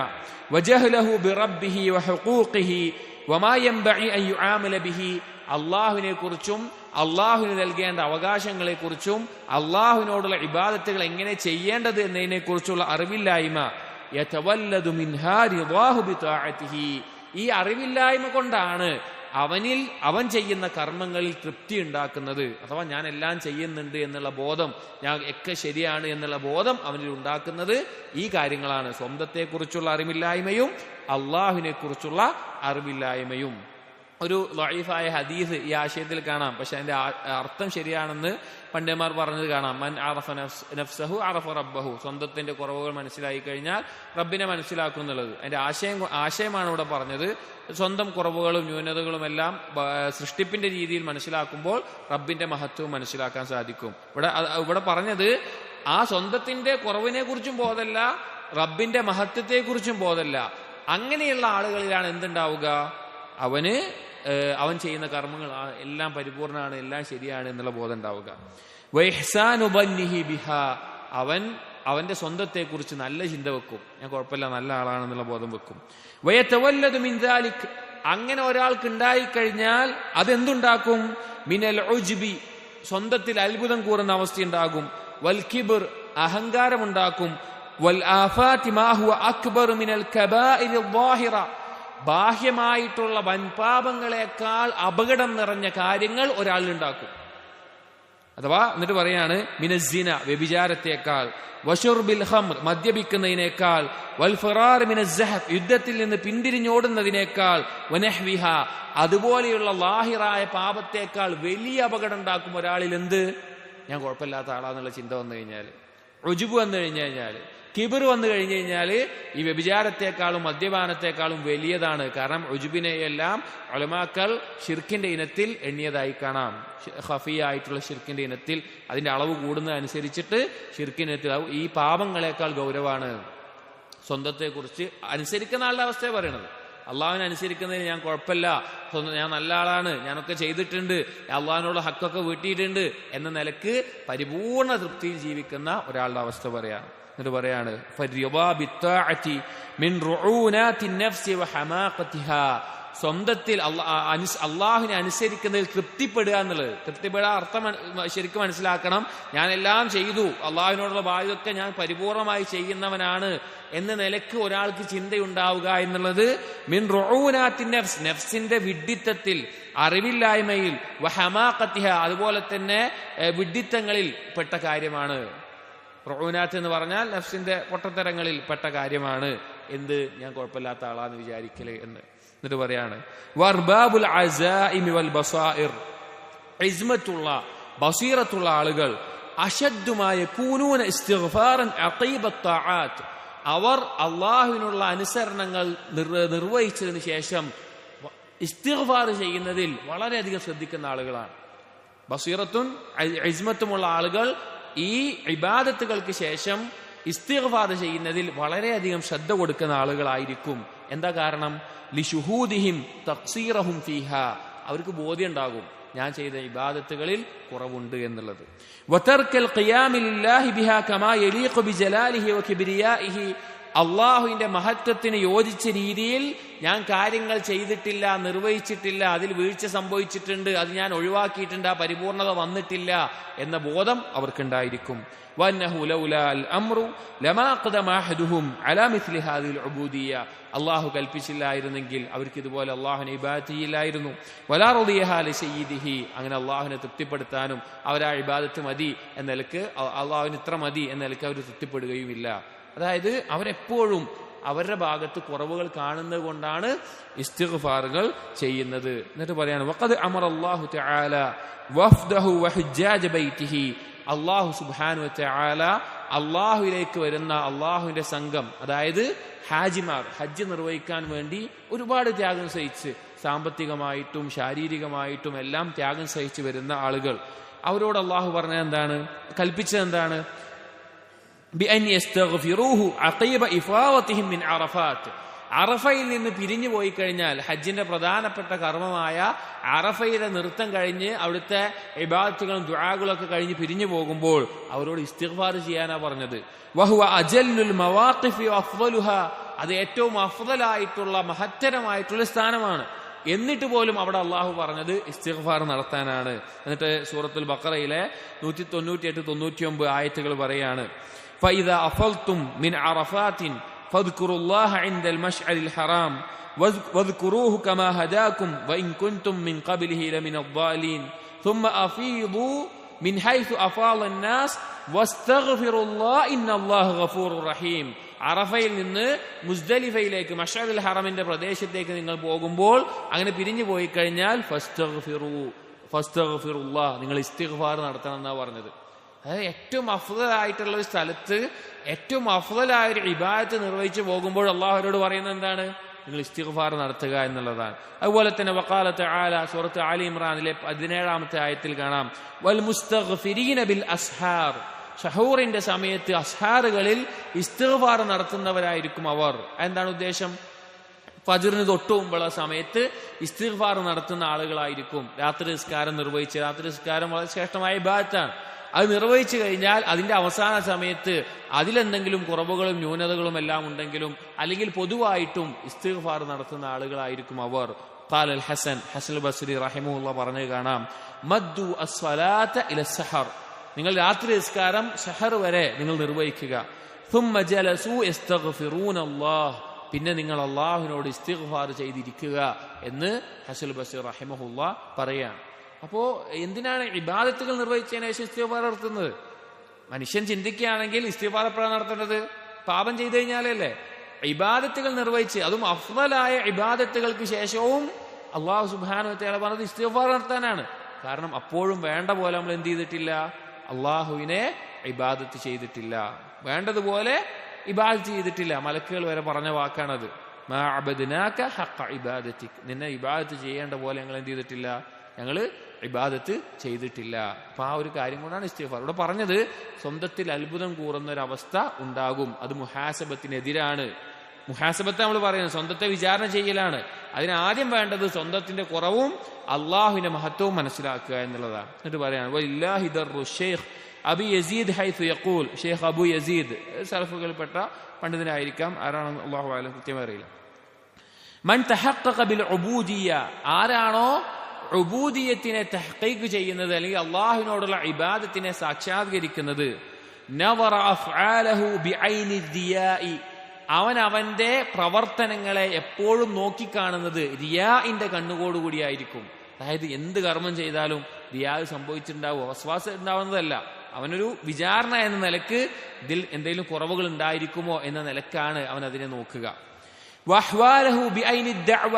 വജഹ്ലഹു ബിറബ്ബിഹി വഹുഖൂഖിഹി വമാ യൻബഗി അൻ യുആമല ബിഹി, അള്ളാഹുവിനെ കുറിച്ചും അള്ളാഹുവിന് നൽകേണ്ട അവകാശങ്ങളെക്കുറിച്ചും അള്ളാഹുവിനോടുള്ള ഇബാദത്തുകൾ എങ്ങനെ ചെയ്യേണ്ടത് എന്നതിനെ കുറിച്ചുള്ള അറിവില്ലായ്മ, യതവല്ലദു മിൻഹാ റിളാഹു ബിതാഅതിഹി, ഈ അറിവില്ലായ്മ കൊണ്ടാണ് അവൻ ചെയ്യുന്ന കർമ്മങ്ങളിൽ തൃപ്തി ഉണ്ടാക്കുന്നത്. അഥവാ ഞാൻ എല്ലാം ചെയ്യുന്നുണ്ട് എന്നുള്ള ബോധം, ഞാൻ ഒക്കെ ശരിയാണ് എന്നുള്ള ബോധം അവനിൽ ഉണ്ടാക്കുന്നത് ഈ കാര്യങ്ങളാണ്. സ്വന്തത്തെക്കുറിച്ചുള്ള അറിവില്ലായ്മയും അള്ളാഹുവിനെ കുറിച്ചുള്ള അറിവില്ലായ്മയും. ഒരു ദഈഫായ ഹദീസ് ഈ ആശയത്തിൽ കാണാം, പക്ഷെ അതിന്റെ അർത്ഥം ശരിയാണെന്ന് പണ്ഡിതന്മാർ പറഞ്ഞത് കാണാം. മൻ അറഫ നഫ്സഹു അറഫ റബ്ബഹു, സ്വന്തത്തിന്റെ കുറവുകൾ മനസ്സിലാക്കി കഴിഞ്ഞാൽ റബ്ബിനെ മനസ്സിലാക്കും എന്നുള്ളത്. അതിന്റെ ആശയമാണ് ഇവിടെ പറഞ്ഞത്. സ്വന്തം കുറവുകളും ന്യൂനതകളും എല്ലാം സൃഷ്ടിപ്പിന്റെ രീതിയിൽ മനസ്സിലാക്കുമ്പോൾ റബ്ബിന്റെ മഹത്വവും മനസ്സിലാക്കാൻ സാധിക്കും. ഇവിടെ പറഞ്ഞത് ആ സ്വന്തത്തിന്റെ കുറവിനെ കുറിച്ചും ബോധമല്ല, റബ്ബിന്റെ മഹത്വത്തെക്കുറിച്ചും ബോധമല്ല. അങ്ങനെയുള്ള ആളുകളിലാണ് എന്തുണ്ടാവുക, അവൻ ചെയ്യുന്ന കർമ്മങ്ങൾ എല്ലാം പരിപൂർണമാണ്, എല്ലാം ശരിയാണ് എന്നുള്ള ബോധം ഉണ്ടാവുക. വഇഹ്സാനു ബന്നിഹി ബിഹാ, അവന്റെ സ്വന്തത്തെക്കുറിച്ച് നല്ല ചിന്ത വെക്കും, ഞാൻ കുഴപ്പമില്ല, നല്ല ആളാണെന്നുള്ള ബോധം വെക്കും. വയതവല്ലദു മിൻ ദാലിക്, അങ്ങനെ ഒരാൾക്ക് ഉണ്ടായിക്കഴിഞ്ഞാൽ അതെന്തുണ്ടാക്കും, മിനൽ ഉജ്ബി, സ്വന്തത്തിൽ അത്ഭുതം കൂറുന്ന അവസ്ഥയുണ്ടാകും. വൽ കിബ്ർ, അഹങ്കാരമുണ്ടാക്കും. വൽ ആഫാതി മാ ഹുവ അക്ബർ മിനൽ കബാഇരി ളാഹിറ, ബാഹ്യമായിട്ടുള്ള വൻപാപങ്ങളെക്കാൾ അപകടം നിറഞ്ഞ കാര്യങ്ങൾ ഒരാളിലുണ്ടാക്കും. അഥവാ എന്നിട്ട് പറയാണ് മിനസ്സിന, വ്യഭിചാരത്തെക്കാൾ, വശുർബിൽ ഖംർ, മദ്യപിക്കുന്നതിനേക്കാൾ, വൽ ഫിറാർ മിനസ്സഹഫ്, യുദ്ധത്തിൽ നിന്ന് പിന്തിരിഞ്ഞോടുന്നതിനേക്കാൾ, വനഹ്വിഹ, അതുപോലെയുള്ള ലാഹിറായ പാപത്തേക്കാൾ വലിയ അപകടം ഉണ്ടാക്കും ഒരാളിൽ. എന്ത്, ഞാൻ കുഴപ്പമില്ലാത്ത ആളാന്നുള്ള ചിന്ത വന്നു കഴിഞ്ഞാൽ, ഉജ്ബ് വന്നു കഴിഞ്ഞാൽ, കിബർ വന്നു കഴിഞ്ഞു കഴിഞ്ഞാൽ ഈ വ്യഭിചാരത്തെക്കാളും മദ്യപാനത്തെക്കാളും വലിയതാണ്. കാരണം ഉജ്ബിനെയെല്ലാം ഉലമാക്കൾ ഷിർക്കിന്റെ ഇനത്തിൽ എണ്ണിയതായി കാണാം. ഖഫിയായിട്ടുള്ള ഷിർക്കിന്റെ ഇനത്തിൽ അതിന്റെ അളവ് കൂടുന്നതനുസരിച്ചിട്ട് ഷിർക്കിനത്തിൽ ഈ പാപങ്ങളെക്കാൾ ഗൗരവമാണ്. സ്വന്തത്തെക്കുറിച്ച് അനുസരിക്കുന്ന ആളുടെ അവസ്ഥയെ പറയണത്, അള്ളാഹുവിനെ അനുസരിക്കുന്നതിന് ഞാൻ കുഴപ്പമില്ല, ഞാൻ നല്ല ആളാണ്, ഞാനൊക്കെ ചെയ്തിട്ടുണ്ട്, അള്ളാഹിനോട് ഹക്കൊക്കെ വീട്ടിയിട്ടുണ്ട് എന്ന നിലക്ക് പരിപൂർണ തൃപ്തിയിൽ ജീവിക്കുന്ന ഒരാളുടെ അവസ്ഥ പറയാണ്. എന്നിട്ട് പറയാണ് സ്വന്തത്തിൽ അള്ളാഹുവിനെ അനുസരിക്കുന്നതിൽ തൃപ്തിപ്പെടുക എന്നുള്ളത്. തൃപ്തിപ്പെടാൻ അർത്ഥം ശരിക്കും മനസ്സിലാക്കണം. ഞാൻ എല്ലാം ചെയ്തു, അള്ളാഹുവിനോടുള്ള ബാധ്യതയൊക്കെ ഞാൻ പരിപൂർണമായി ചെയ്യുന്നവനാണ് എന്ന നിലക്ക് ഒരാൾക്ക് ചിന്തയുണ്ടാവുക എന്നുള്ളത് മിൻ റുഊനാത്തി നഫ്സ്, നഫ്സിന്റെ വിഡ്ഢിത്തത്തിൽ, അറിവില്ലായ്മയിൽ, വഹമാഖത്തിഹ, അതുപോലെ തന്നെ വിഡ്ഢിത്തങ്ങളിൽ പെട്ട കാര്യമാണ്. റുഊനാത്ത് എന്ന് പറഞ്ഞാൽ നഫ്സിന്റെ പൊട്ടത്തരങ്ങളിൽ പെട്ട കാര്യമാണ്. എന്ത്, ഞാൻ കുഴപ്പമില്ലാത്ത ആളാന്ന് വിചാരിക്കല് എന്ന്. എന്നിട്ട് പറയാണ് വർബാബുൽ അസാഇമി വൽ ബസായിർ, ഇസ്മത്തുള്ള ബസീറത്തുള്ള ആളുകൾ അശദ്ദുമായ കൂനൂന ഇസ്തിഗ്ഫാറൻ അഖീബത്ത് തആത്ത്, അവർ അള്ളാഹുവിനുള്ള അനുസരണങ്ങൾ നിർവഹിച്ചതിന് ശേഷം ഇസ്തിഗ്ഫാർ ചെയ്യുന്നതിൽ വളരെയധികം ശ്രദ്ധിക്കുന്ന ആളുകളാണ്. ബസീറത്തും ഇസ്മത്തുമുള്ള ആളുകൾ ഈ ഇബാദത്തുകൾക്ക് ശേഷം ഇസ്തിഗ്ഫാർ ചെയ്യുന്നതിൽ വളരെയധികം ശ്രദ്ധ കൊടുക്കുന്ന ആളുകളായിരിക്കും. എന്താ കാരണം? ലിശുഹൂദിഹിം തഖ്സീറഹും ഫീഹാ, അവർക്ക് ബോധ്യം ഉണ്ടാകും ഞാൻ ചെയ്ത ഇബാദത്തുകളിൽ കുറവുണ്ട് എന്നുള്ളത്. വതർക്കൽ ഖിയാമി ലില്ലാഹി ബിഹാ കമാ യലീഖു ബിജലാലിഹി വകിബ്രിയാഇഹി, അള്ളാഹുവിന്റെ മഹത്വത്തിന് യോജിച്ച രീതിയിൽ ഞാൻ കാര്യങ്ങൾ ചെയ്തിട്ടില്ല, നിർവഹിച്ചിട്ടില്ല, അതിൽ വീഴ്ച സംഭവിച്ചിട്ടുണ്ട്, അത് ഞാൻ ഒഴിവാക്കിയിട്ടുണ്ട്, ആ പരിപൂർണത വന്നിട്ടില്ല എന്ന ബോധം അവർക്കുണ്ടായിരിക്കും. വന്നഹു ലൗലാ അൽ അംറു ലമാ ഖദമ അഹദുഹും അലാ മിസ്ലി ഹാദിഹിൽ ഉബൂദിയ്യ, അള്ളാഹു കൽപ്പിച്ചില്ലായിരുന്നെങ്കിൽ അവർക്ക് ഇതുപോലെ അള്ളാഹുവിനെ ഇബാദത്ത് ചെയ്യില്ലായിരുന്നു. വലാ റളിയഹാ ലിസയ്യിദിഹി, അങ്ങനെ അള്ളാഹുവിനെ തൃപ്തിപ്പെടുത്താനും അവരാ ഇബാദത്ത് മതി എന്ന നിലക്ക്, അള്ളാഹുവിന് ഇത്ര മതി എന്ന നിലക്ക് അവർ തൃപ്തിപ്പെടുകയുമില്ല. അതായത് അവരെപ്പോഴും അവരുടെ ഭാഗത്ത് കുറവുകൾ കാണുന്നത് കൊണ്ടാണ് ഇസ്തിഗ്ഫാറുകൾ ചെയ്യുന്നത്. എന്നിട്ട് പറയാണ് വഖദ് അമറല്ലാഹു തആല വഫ്ദഹു വഹുജ്ജാജ ബൈതിഹി, അള്ളാഹു സുബ്ഹാനഹു വതആല അള്ളാഹുവിലേക്ക് വരുന്ന അള്ളാഹുവിന്റെ സംഘം, അതായത് ഹാജിമാർ, ഹജ്ജ് നിർവഹിക്കാൻ വേണ്ടി ഒരുപാട് ത്യാഗം സഹിച്ച്, സാമ്പത്തികമായിട്ടും ശാരീരികമായിട്ടും എല്ലാം ത്യാഗം സഹിച്ച് വരുന്ന ആളുകൾ, അവരോട് അള്ളാഹു പറഞ്ഞത് എന്താണ്, കൽപ്പിച്ചത് എന്താണ്? ബിഅൻ യസ്തഗ്ഫിറൂഹു അഖീബ ഇഫാദതിഹിം മിൻ അറഫാത്ത്, അറഫയിൽ നിന്ന് പിരിഞ്ഞു പോയി കഴിഞ്ഞാൽ, ഹജ്ജിന്റെ പ്രധാനപ്പെട്ട കർമ്മമായ അറഫയിലെ നൃത്തം കഴിഞ്ഞ് അവിടുത്തെ ഇബാദത്തുകളും ദുആകളൊക്കെ കഴിഞ്ഞ് പിരിഞ്ഞു പോകുമ്പോൾ അവരോട് ഇസ്തിഗ്ഫാർ ചെയ്യാനാ പറഞ്ഞത്. വഹുവ അജല്ലുൽ മവാഖിഫി വഅഫ്ളലുഹാ, അത് ഏറ്റവും അഫ്ളലായിട്ടുള്ള മഹത്തരമായിട്ടുള്ള സ്ഥാനമാണ്. എന്നിട്ട് പോലും അവിടെ അള്ളാഹു പറഞ്ഞത് ഇസ്തിഗ്ഫാർ നടത്താനാണ്. എന്നിട്ട് സൂറത്തുൽ ബഖറയിലെ 198-99 ആയത്തുകൾ പറയാണ് ഫഇദാ അഫൽതും മിൻ അറഫാത്തിൻ ഫദ്കുറുല്ലാഹ ഇൻദൽ മശ്അരിൽ ഹറാം വദ്കുറൂഹു കമാ ഹദാകും വഇൻ കുൻതും മിൻ ഖബ്ലിഹി ലമിനൽ ളാലീൻ ثم أفيضوا من حيث أفاض الناس واستغفروا الله إن الله غفور رحيم. അറഫയിൽ നിന്ന് മുസ്ദലിഫയിലേക്ക് മശ്അറുൽ ഹറമിന്റെ പ്രദേശത്തേക്ക് നിങ്ങൾ പോകുമ്പോൾ അങ്ങനെ പിരിഞ്ഞു പോയി കഴിഞ്ഞാൽ ഫസ്തഗ്ഫിറുല്ലാഹ്, നിങ്ങൾ ഇസ്തിഗ്ഫാർ നടത്തണം എന്നാ പറഞ്ഞത്. അതായത് ഏറ്റവും അഫ്ളലായിട്ടുള്ള ഒരു സ്ഥലത്ത് ഏറ്റവും അഫ്ളലായ ഒരു ഇബാദത്ത് നിർവഹിച്ചു പോകുമ്പോൾ അള്ളാഹു അവരോട് പറയുന്നത് എന്താണ്? നിങ്ങൾ ഇസ്തിഗ്ഫാർ നടത്തുക എന്നുള്ളതാണ്. അതുപോലെ തന്നെ വഖാല തആല സൂറത്ത് ആലി ഇംറാനിലെ 17-ാമത്തെ ആയത്തിൽ കാണാം വൽ മുസ്തഗ്ഫിരീന ബിൽ അസ്ഹാർ, സഹൂറിന്റെ സമയത്ത് അസ്ഹാറുകളിൽ ഇസ്തിഗ്ഫാർ നടത്തുന്നവരായിരിക്കും അവർ. എന്താണ് ഉദ്ദേശം? ഫജ്റിന് തൊട്ടു മുമ്പുള്ള സമയത്ത് ഇസ്തിഗ്ഫാർ നടത്തുന്ന ആളുകളായിരിക്കും. രാത്രി നിസ്കാരം നിർവഹിച്ച്, രാത്രി നിസ്കാരം വളരെ ശ്രേഷ്ഠമായ ഇബാദത്താണ്, അത് നിർവഹിച്ചു കഴിഞ്ഞാൽ അതിന്റെ അവസാന സമയത്ത് അതിലെന്തെങ്കിലും കുറവുകളും ന്യൂനതകളും എല്ലാം ഉണ്ടെങ്കിലും അല്ലെങ്കിൽ പൊതുവായിട്ടും ഇസ്തിഗ്ഫാർ നടത്തുന്ന ആളുകളായിരിക്കും അവർ. ഖാലൽ ഹസൻ ബസ്രി റഹിമഹുല്ലാഹ് പറഞ്ഞു കാണാം മദ്ദു അസ്സലാത ഇല സഹർ, നിങ്ങൾ രാത്രി നിസ്കാരം സഹർ വരെ നിങ്ങൾ നിർവഹിക്കുക. ثم جلسوا يستغفرون الله, പിന്നെ നിങ്ങൾ അള്ളാഹുവിനോട് ഇസ്തിഗ്ഫാർ ചെയ്തിരിക്കുക എന്ന് ഹസൻ ബസ്രി റഹിമഹുല്ലാഹ് പറയാണ്. അപ്പോ എന്തിനാണ് ഇബാദത്തുകൾ നിർവഹിച്ചതിന് ശേഷം ഇസ്തിഗ്ഫാർ നടത്തുന്നത്? മനുഷ്യൻ ചിന്തിക്കുകയാണെങ്കിൽ ഇസ്തിഗ്ഫാർ എപ്പോഴാണ് നടത്തേണ്ടത്? പാപം ചെയ്തു കഴിഞ്ഞാലല്ലേ. ഇബാദത്തുകൾ നിർവഹിച്ച്, അതും അഫ്ളലായ ഇബാദത്തുകൾക്ക് ശേഷവും അള്ളാഹു സുബ്ഹാനഹു വ തആല പറഞ്ഞത് ഇസ്തിഗ്ഫാർ നടത്താനാണ്. കാരണം അപ്പോഴും വേണ്ട പോലെ നമ്മൾ എന്ത് ചെയ്തിട്ടില്ല? അള്ളാഹുവിനെ ഇബാദത്ത് ചെയ്തിട്ടില്ല, വേണ്ടതുപോലെ ഇബാദത്ത് ചെയ്തിട്ടില്ല. മലക്കുകൾ വരെ പറഞ്ഞ വാക്കാണത്, മാ അബദ്നാക ഹഖ ഇബാദതിക്, നിന്നെ ഇബാദത്ത് ചെയ്യേണ്ട പോലെ ഞങ്ങൾ എന്ത് ചെയ്തിട്ടില്ല? ഞങ്ങൾ ഇബാദത്ത് ചെയ്തിട്ടില്ല. അപ്പൊ ആ ഒരു കാര്യം കൊണ്ടാണ് ഇസ്തിഗ്ഫാർ ഇവിടെ പറഞ്ഞത്. സ്വന്തത്തിൽ അത്ഭുതം കൂറുന്ന ഒരവസ്ഥ ഉണ്ടാകും, അത് മുഹാസബത്തിനെതിരാണ്. മുഹാസബത്തെ നമ്മൾ പറയുന്നത് സ്വന്തത്തെ വിചാരണ ചെയ്യലാണ്. അതിനാദ്യം വേണ്ടത് സ്വന്തത്തിന്റെ കുറവും അള്ളാഹുവിന്റെ മഹത്വവും മനസ്സിലാക്കുക എന്നുള്ളതാണ്. എന്നിട്ട് പറയാണ് വലില്ലാഹി ദർറു ഷെയ്ഖ് അബി യസീദ് ഹൈസു യഖൂൽ, ഷെയ്ഖ് അബു യസീദ് സലഫുകളിൽപ്പെട്ട പണ്ഡിതനായിരിക്കാം, ആരാണെന്ന് അള്ളാഹു അലം കൃത്യമായി അറിയില്ല. മൻ തഹഖഖ ബിൽ ഉബൂദിയ്യ, ആരാണോ ഉബൂദിയത്തിനെ തഹ്ഖീഖ് ചെയ്യുന്നത് അല്ലെങ്കിൽ അള്ളാഹുവിനോടുള്ള ഇബാദത്തിനെ സാക്ഷാത്കരിക്കുന്നത്, നവറ അഫ്ആലഹു ബിഐനി ദിയാഇ, അവൻ അവന്റെ പ്രവർത്തനങ്ങളെ എപ്പോഴും നോക്കിക്കാണുന്നത് റിയാഇന്റെ കണ്ണുകോടുകൂടിയായിരിക്കും. അതായത് എന്ത് കർമ്മം ചെയ്താലും റിയാ സംഭവിച്ചിട്ടുണ്ടാവും, വസ്വാസം ഉണ്ടാവുന്നതല്ല. അവനൊരു വിചാരണ എന്ന നിലക്ക് ഇതിൽ എന്തെങ്കിലും കുറവുകൾ ഉണ്ടായിരിക്കുമോ എന്ന നിലക്കാണ് അവൻ അതിനെ നോക്കുക. വഹ്വാലഹു ബിഐനി ദഅവ,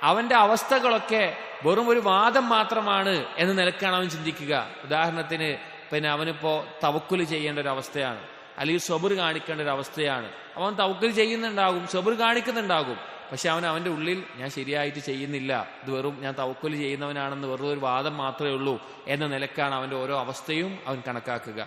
അവന്റെ അവസ്ഥകളൊക്കെ വെറും ഒരു വാദം മാത്രമാണ് എന്ന നിലക്കാണ് അവൻ ചിന്തിക്കുക. ഉദാഹരണത്തിന് പിന്നെ അവനിപ്പോ തവക്കുൽ ചെയ്യേണ്ട ഒരു അവസ്ഥയാണ്, അല്ലെങ്കിൽ സബർ കാണിക്കേണ്ട ഒരു അവസ്ഥയാണ്. അവൻ തവക്കുൽ ചെയ്യുന്നുണ്ടാകും, സബർ കാണിക്കുന്നുണ്ടാകും, പക്ഷെ അവന്റെ ഉള്ളിൽ ഞാൻ ശരിയായിട്ട് ചെയ്യുന്നില്ല, ഇത് വെറും ഞാൻ തവക്കുൽ ചെയ്യുന്നവനാണെന്ന് വെറും ഒരു വാദം മാത്രമേ ഉള്ളൂ എന്ന നിലക്കാണ് അവന്റെ ഓരോ അവസ്ഥയും അവൻ കണക്കാക്കുക.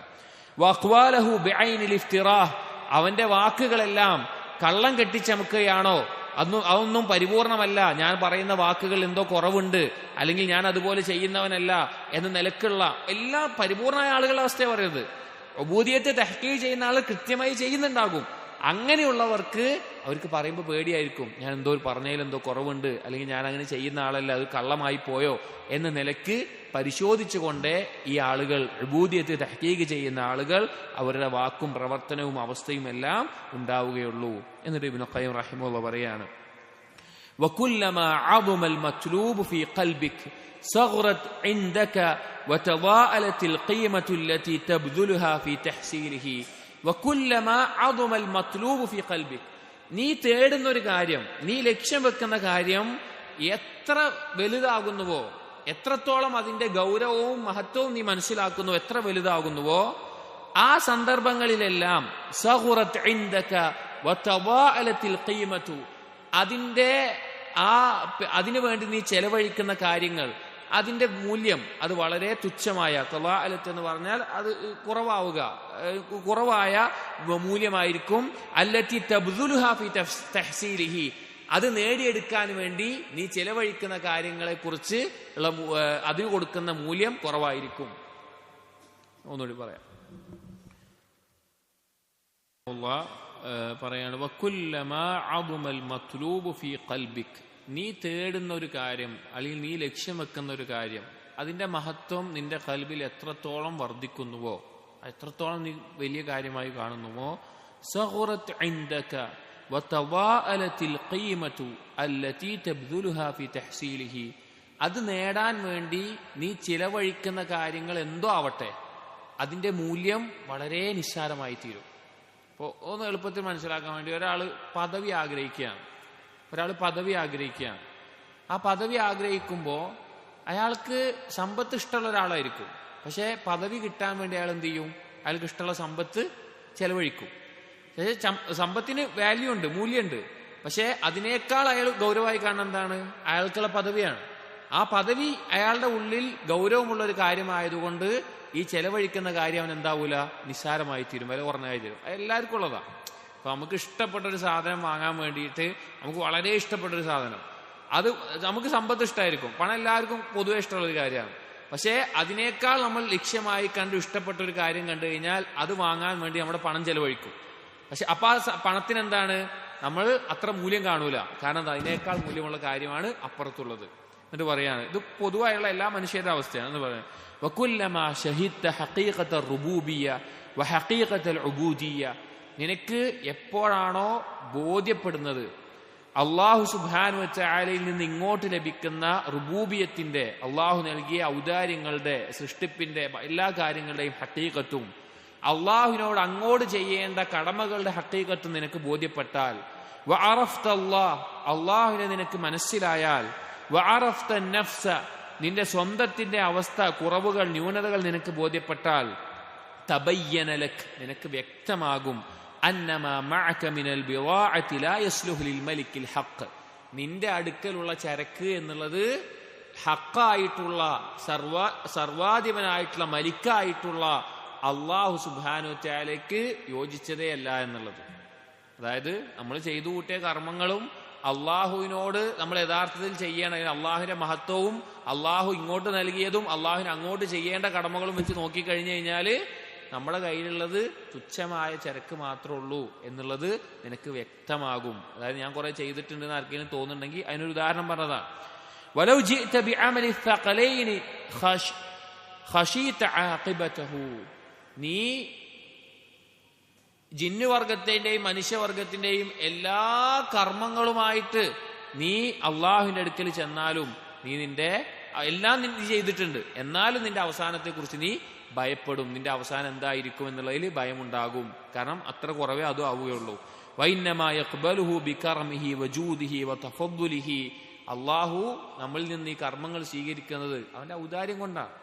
വഖ്വാലഹു ബിഐനിൽ ഇഫ്തിറാഹ്, അവന്റെ വാക്കുകളെല്ലാം കള്ളം കെട്ടിച്ചമക്കുകയാണോ, അതൊന്നും പരിപൂർണമല്ല, ഞാൻ പറയുന്ന വാക്കുകൾ എന്തോ കുറവുണ്ട്, അല്ലെങ്കിൽ ഞാൻ അതുപോലെ ചെയ്യുന്നവനല്ല എന്ന നിലക്കുള്ള എല്ലാ പരിപൂർണമായ ആളുകളുടെ അവസ്ഥയെ പറയുന്നത്. ഉബൂദിയത്തെ തഹ്ഖീഖ് ചെയ്യുന്ന ആൾ കൃത്യമായി ചെയ്യുന്നുണ്ടാകും. അങ്ങനെയുള്ളവർക്ക് അവർക്ക് പറയുമ്പോൾ പേടിയായിരിക്കും, ഞാൻ എന്തോ പറഞ്ഞതിൽ എന്തോ കുറവുണ്ട്, അല്ലെങ്കിൽ ഞാൻ അങ്ങനെ ചെയ്യുന്ന ആളല്ല, അത് കള്ളമായി പോയോ എന്ന നിലക്ക് പരിശോധിച്ചുകൊണ്ടേ ഈ ആളുകൾ ഉബൂദിയത്തെ തഹ്ഖീഖ് ചെയ്യുന്ന ആളുകൾ അവരുടെ വാക്കും പ്രവർത്തനവും അവസ്ഥയും എല്ലാം ഉണ്ടാവുകയുള്ളൂ. എന്നിട്ട് ഇബ്നു ഖയ്യിം റഹിമഹുല്ലാഹ് പറയാണ്, വകുല്ലമാ അദമൽ മത്ലൂബ് ഫീ ഖൽബിക് സഗ്റത് ഇൻദക വതദാഅലത്തിൽ ഖീമത്തു അല്ലതി തബ്ദുലുഹാ ഫീ തഹ്സീലിഹി വകുല്ലമാ അദമൽ മത്ലൂബ് ഫീ ഖൽബിക്, നീ തേടുന്ന ഒരു കാര്യം, നീ ലക്ഷ്യം വെക്കുന്ന കാര്യം എത്ര വലുതാകുന്നുവോ, എത്രത്തോളം അതിന്റെ ഗൗരവവും മഹത്വവും നീ മനസ്സിലാക്കുന്നു, എത്ര വലുതാകുന്നുവോ ആ സന്ദർഭങ്ങളിലെല്ലാം സഗ്റത് ഇൻദക വതദാഅലത്തിൽ ഖീമത്തു, അതിനു വേണ്ടി നീ ചെലവഴിക്കുന്ന കാര്യങ്ങൾ, അതിന്റെ മൂല്യം അത് വളരെ തുച്ഛമായ, തദാഅലത്ത് എന്ന് പറഞ്ഞാൽ അത് കുറവായ മൂല്യമായിരിക്കും. അല്ലത്തി തബ്ദുലുഹാ ഫീ തഹ്സീലിഹി, അത് നേടിയെടുക്കാൻ വേണ്ടി നീ ചെലവഴിക്കുന്ന കാര്യങ്ങളെ കുറിച്ച് ഉള്ള അതിന് കൊടുക്കുന്ന മൂല്യം കുറവായിരിക്കും. ഒന്നുകൂടി പറയാം. പറയാണ് വകുല്ലമാ അദമൽ മത്ലൂബ് ഫീ ഖൽബിക്, നീ തേടുന്ന ഒരു കാര്യം അല്ലെങ്കിൽ നീ ലക്ഷ്യം വെക്കുന്ന ഒരു കാര്യം, അതിന്റെ മഹത്വം നിന്റെ ഖൽബിൽ എത്രത്തോളം വർദ്ധിക്കുന്നുവോ, എത്രത്തോളം നീ വലിയ കാര്യമായി കാണുന്നുവോ, സഗ്റത് ഇൻദക വതദാഅലത്തിൽ ഖീമത്തു അല്ലതി തബ്ദുലുഹാ ഫീ തഹ്സീലിഹി, അത് നേടാൻ വേണ്ടി നീ ചിലവഴിക്കുന്ന കാര്യങ്ങൾ എന്തോ ആവട്ടെ, അതിന്റെ മൂല്യം വളരെ നിസ്സാരമായി തീരും. ഇപ്പോൾ ഒന്ന് എളുപ്പത്തിൽ മനസ്സിലാക്കാൻ വേണ്ടി, ഒരാൾ പദവി ആഗ്രഹിക്കുകയാണ്. ആ പദവി ആഗ്രഹിക്കുമ്പോൾ അയാൾക്ക് സമ്പത്ത് ഇഷ്ടമുള്ള ഒരാളായിരിക്കും, പക്ഷെ പദവി കിട്ടാൻ വേണ്ടി അയാൾ എന്ത് ചെയ്യും, അയാൾക്ക് ഇഷ്ടമുള്ള സമ്പത്ത് ചെലവഴിക്കും. പക്ഷേ സമ്പത്തിന് വാല്യൂ ഉണ്ട്, മൂല്യമുണ്ട്, പക്ഷെ അതിനേക്കാൾ അയാൾ ഗൗരവമായി കാണുന്ന എന്താണ്, അയാൾക്കുള്ള പദവിയാണ്. ആ പദവി അയാളുടെ ഉള്ളിൽ ഗൗരവമുള്ള ഒരു കാര്യമായതുകൊണ്ട് ഈ ചെലവഴിക്കുന്ന കാര്യം അവൻ എന്താവൂല, നിസ്സാരമായി തീരും, വില കുറഞ്ഞായി തീരും. എല്ലാവർക്കും ഉള്ളതാണ്. അപ്പൊ നമുക്ക് ഇഷ്ടപ്പെട്ടൊരു സാധനം വാങ്ങാൻ വേണ്ടിയിട്ട്, നമുക്ക് വളരെ ഇഷ്ടപ്പെട്ടൊരു സാധനം, അത് നമുക്ക് സമ്പത്ത് ഇഷ്ടമായിരിക്കും, പണം എല്ലാവർക്കും പൊതുവെ ഇഷ്ടമുള്ളൊരു കാര്യമാണ്. പക്ഷേ അതിനേക്കാൾ നമ്മൾ ലക്ഷ്യമായി കണ്ടു ഇഷ്ടപ്പെട്ട ഒരു കാര്യം കണ്ടു കഴിഞ്ഞാൽ അത് വാങ്ങാൻ വേണ്ടി നമ്മുടെ പണം ചെലവഴിക്കും. പക്ഷെ അപ്പൊ ആ പണത്തിന് എന്താണ്, നമ്മൾ അത്ര മൂല്യം കാണൂല, കാരണം അതിനേക്കാൾ മൂല്യമുള്ള കാര്യമാണ് അപ്പുറത്തുള്ളത്. എന്നിട്ട് പറയാണ്, ഇത് പൊതുവായുള്ള എല്ലാ മനുഷ്യരുടെ അവസ്ഥയാണ് എന്ന് പറയാം. വകുല്ലമാ ഷഹിദ്ത ഹഖീഖത റുബൂബിയ്യ വഹഖീഖതൽ ഉബൂദിയ്യ, നിനക്ക് എപ്പോഴാണോ ബോധ്യപ്പെടുന്നത് അള്ളാഹു സുബ്ഹാനഹു വ തആലയിൽ നിന്ന് ഇങ്ങോട്ട് ലഭിക്കുന്ന റുബൂബിയത്തിന്റെ, അള്ളാഹു നൽകിയ ഔദാര്യങ്ങളുടെ, സൃഷ്ടിപ്പിന്റെ എല്ലാ കാര്യങ്ങളുടെയും ഹഖീഖത്തും അള്ളാഹുവിനോട് അങ്ങോട്ട് ചെയ്യേണ്ട കടമകളുടെ ഹഖീഖത്തും നിനക്ക് ബോധ്യപ്പെട്ടാൽ, വഅറഫ്ത അല്ലാഹ്, അള്ളാഹുവിനെ നിനക്ക് മനസ്സിലായാൽ, വഅറഫ്ത നഫ്സ, നിന്റെ സ്വന്തത്തിന്റെ അവസ്ഥ, കുറവുകൾ, ന്യൂനതകൾ നിനക്ക് ബോധ്യപ്പെട്ടാൽ, തബയ്യന ലക്, നിനക്ക് വ്യക്തമാകും, അന്നമാ മഅക മിനൽ ബിളാഅതി ലാ യസ്ലുഹു ലിൽ മലിക്കിൽ ഹഖ്, നിന്റെ അടുക്കലുള്ള ചരക്ക് എന്നുള്ളത് ഹഖായിട്ടുള്ള സർവാധിപനായിട്ടുള്ള മലിക്കായിട്ടുള്ള അള്ളാഹു സുബ്ഹാനഹു വ തആലയ്ക്ക് യോജിച്ചതേ അല്ല എന്നുള്ളത്. അതായത് നമ്മൾ ചെയ്തു കൂട്ടിയ കർമ്മങ്ങളും അള്ളാഹുവിനോട് നമ്മൾ യഥാർത്ഥത്തിൽ ചെയ്യണം, അള്ളാഹുവിന്റെ മഹത്വവും അള്ളാഹു ഇങ്ങോട്ട് നൽകിയതും അള്ളാഹുവിന് അങ്ങോട്ട് ചെയ്യേണ്ട കടമകളും വെച്ച് നോക്കിക്കഴിഞ്ഞു കഴിഞ്ഞാൽ നമ്മുടെ കയ്യിലുള്ളത് തുച്ഛമായ ചരക്ക് മാത്രമേ ഉള്ളൂ എന്നുള്ളത് നിനക്ക് വ്യക്തമാകും. അതായത് ഞാൻ കുറെ ചെയ്തിട്ടുണ്ടെന്ന് ആർക്കെങ്കിലും തോന്നുന്നുണ്ടെങ്കിൽ അതിനൊരു ഉദാഹരണം പറഞ്ഞതാണ്. വലൗ ജിഅത ബിഅമലി ഥഖലൈനി ഖശീത ആഖിബതഹു, നീ ജിന്നുവർഗത്തിന്റെയും മനുഷ്യവർഗത്തിന്റെയും എല്ലാ കർമ്മങ്ങളുമായിട്ട് നീ അള്ളാഹുവിന്റെ അടുക്കൽ ചെന്നാലും നീ നിന്റെ എല്ലാം നീ ചെയ്തിട്ടുണ്ട്, എന്നാലും നിന്റെ അവസാനത്തെ കുറിച്ച് നീ ഭയപ്പെടും. നിന്റെ അവസാനം എന്തായിരിക്കും എന്നുള്ളതിൽ ഭയമുണ്ടാകും. കാരണം അത്ര കുറവേ അതും ആവുകയുള്ളൂ. വഇന്നമാ യഖ്ബലുഹു ബികറമിഹി വജൂദിഹി വതഫദ്ദുലിഹി, അള്ളാഹു നമ്മളിൽ നിന്ന് ഈ കർമ്മങ്ങൾ സ്വീകരിക്കുന്നത് അവന്റെ ഔദാര്യം കൊണ്ടാണ്.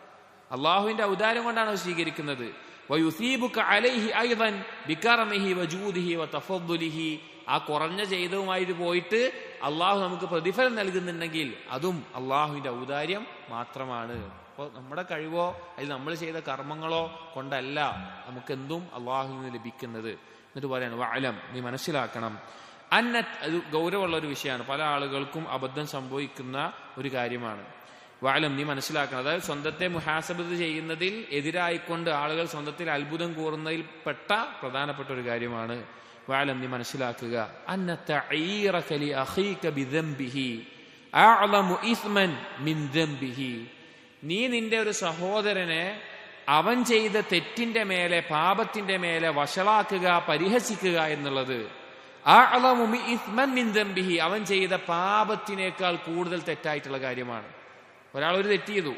അള്ളാഹുവിന്റെ ഔദാര്യം കൊണ്ടാണ് അത് സ്വീകരിക്കുന്നത്. വയുസീബുക അലൈഹി അയ്ദൻ ബികറമിഹി വജൂദിഹി വതഫദ്ദുലിഹി, ആ കുറഞ്ഞ ചെയ്തവുമായിട്ട് പോയിട്ട് അള്ളാഹു നമുക്ക് പ്രതിഫലം നൽകുന്നുണ്ടെങ്കിൽ അതും അള്ളാഹുവിന്റെ ഔദാര്യം മാത്രമാണ്. അപ്പോൾ നമ്മുടെ കഴിവോ അല്ലെങ്കിൽ നമ്മൾ ചെയ്ത കർമ്മങ്ങളോ കൊണ്ടല്ല നമുക്കെന്തും അള്ളാഹുവിൽ നിന്ന് ലഭിക്കുന്നത്. എന്നിട്ട് പറയാണ് വഅലം, നീ മനസ്സിലാക്കണം, അത് ഗൗരവമുള്ള ഒരു വിഷയമാണ്, പല ആളുകൾക്കും അബദ്ധം സംഭവിക്കുന്ന ഒരു കാര്യമാണ്. വഅലം, നീ മനസ്സിലാക്കണം, അതായത് സ്വന്തത്തെ മുഹാസബത്ത് ചെയ്യുന്നതിൽ എതിരായിക്കൊണ്ട് ആളുകൾ സ്വന്തത്തിൽ അത്ഭുതം കൂറുന്നതിൽ പെട്ട പ്രധാനപ്പെട്ട ഒരു കാര്യമാണ്. വഅലം, നീ മനസ്സിലാക്കുക, അന്ന തഈറക ലി അഖീക ബിദംബിഹി അഅ്ളമു ഇസ്മൻ മിൻ ദംബിഹി, നീ നിന്റെ ഒരു സഹോദരനെ അവൻ ചെയ്ത തെറ്റിന്റെ മേലെ പാപത്തിന്റെ മേലെ വഷളാക്കുക, പരിഹസിക്കുക എന്നുള്ളത് അഅ്ളമു ഇസ്മൻ മിൻ ദംബിഹി, അവൻ ചെയ്ത പാപത്തിനേക്കാൾ കൂടുതൽ തെറ്റായിട്ടുള്ള കാര്യമാണ്. ഒരാൾ ഒരു തെറ്റ് ചെയ്തു,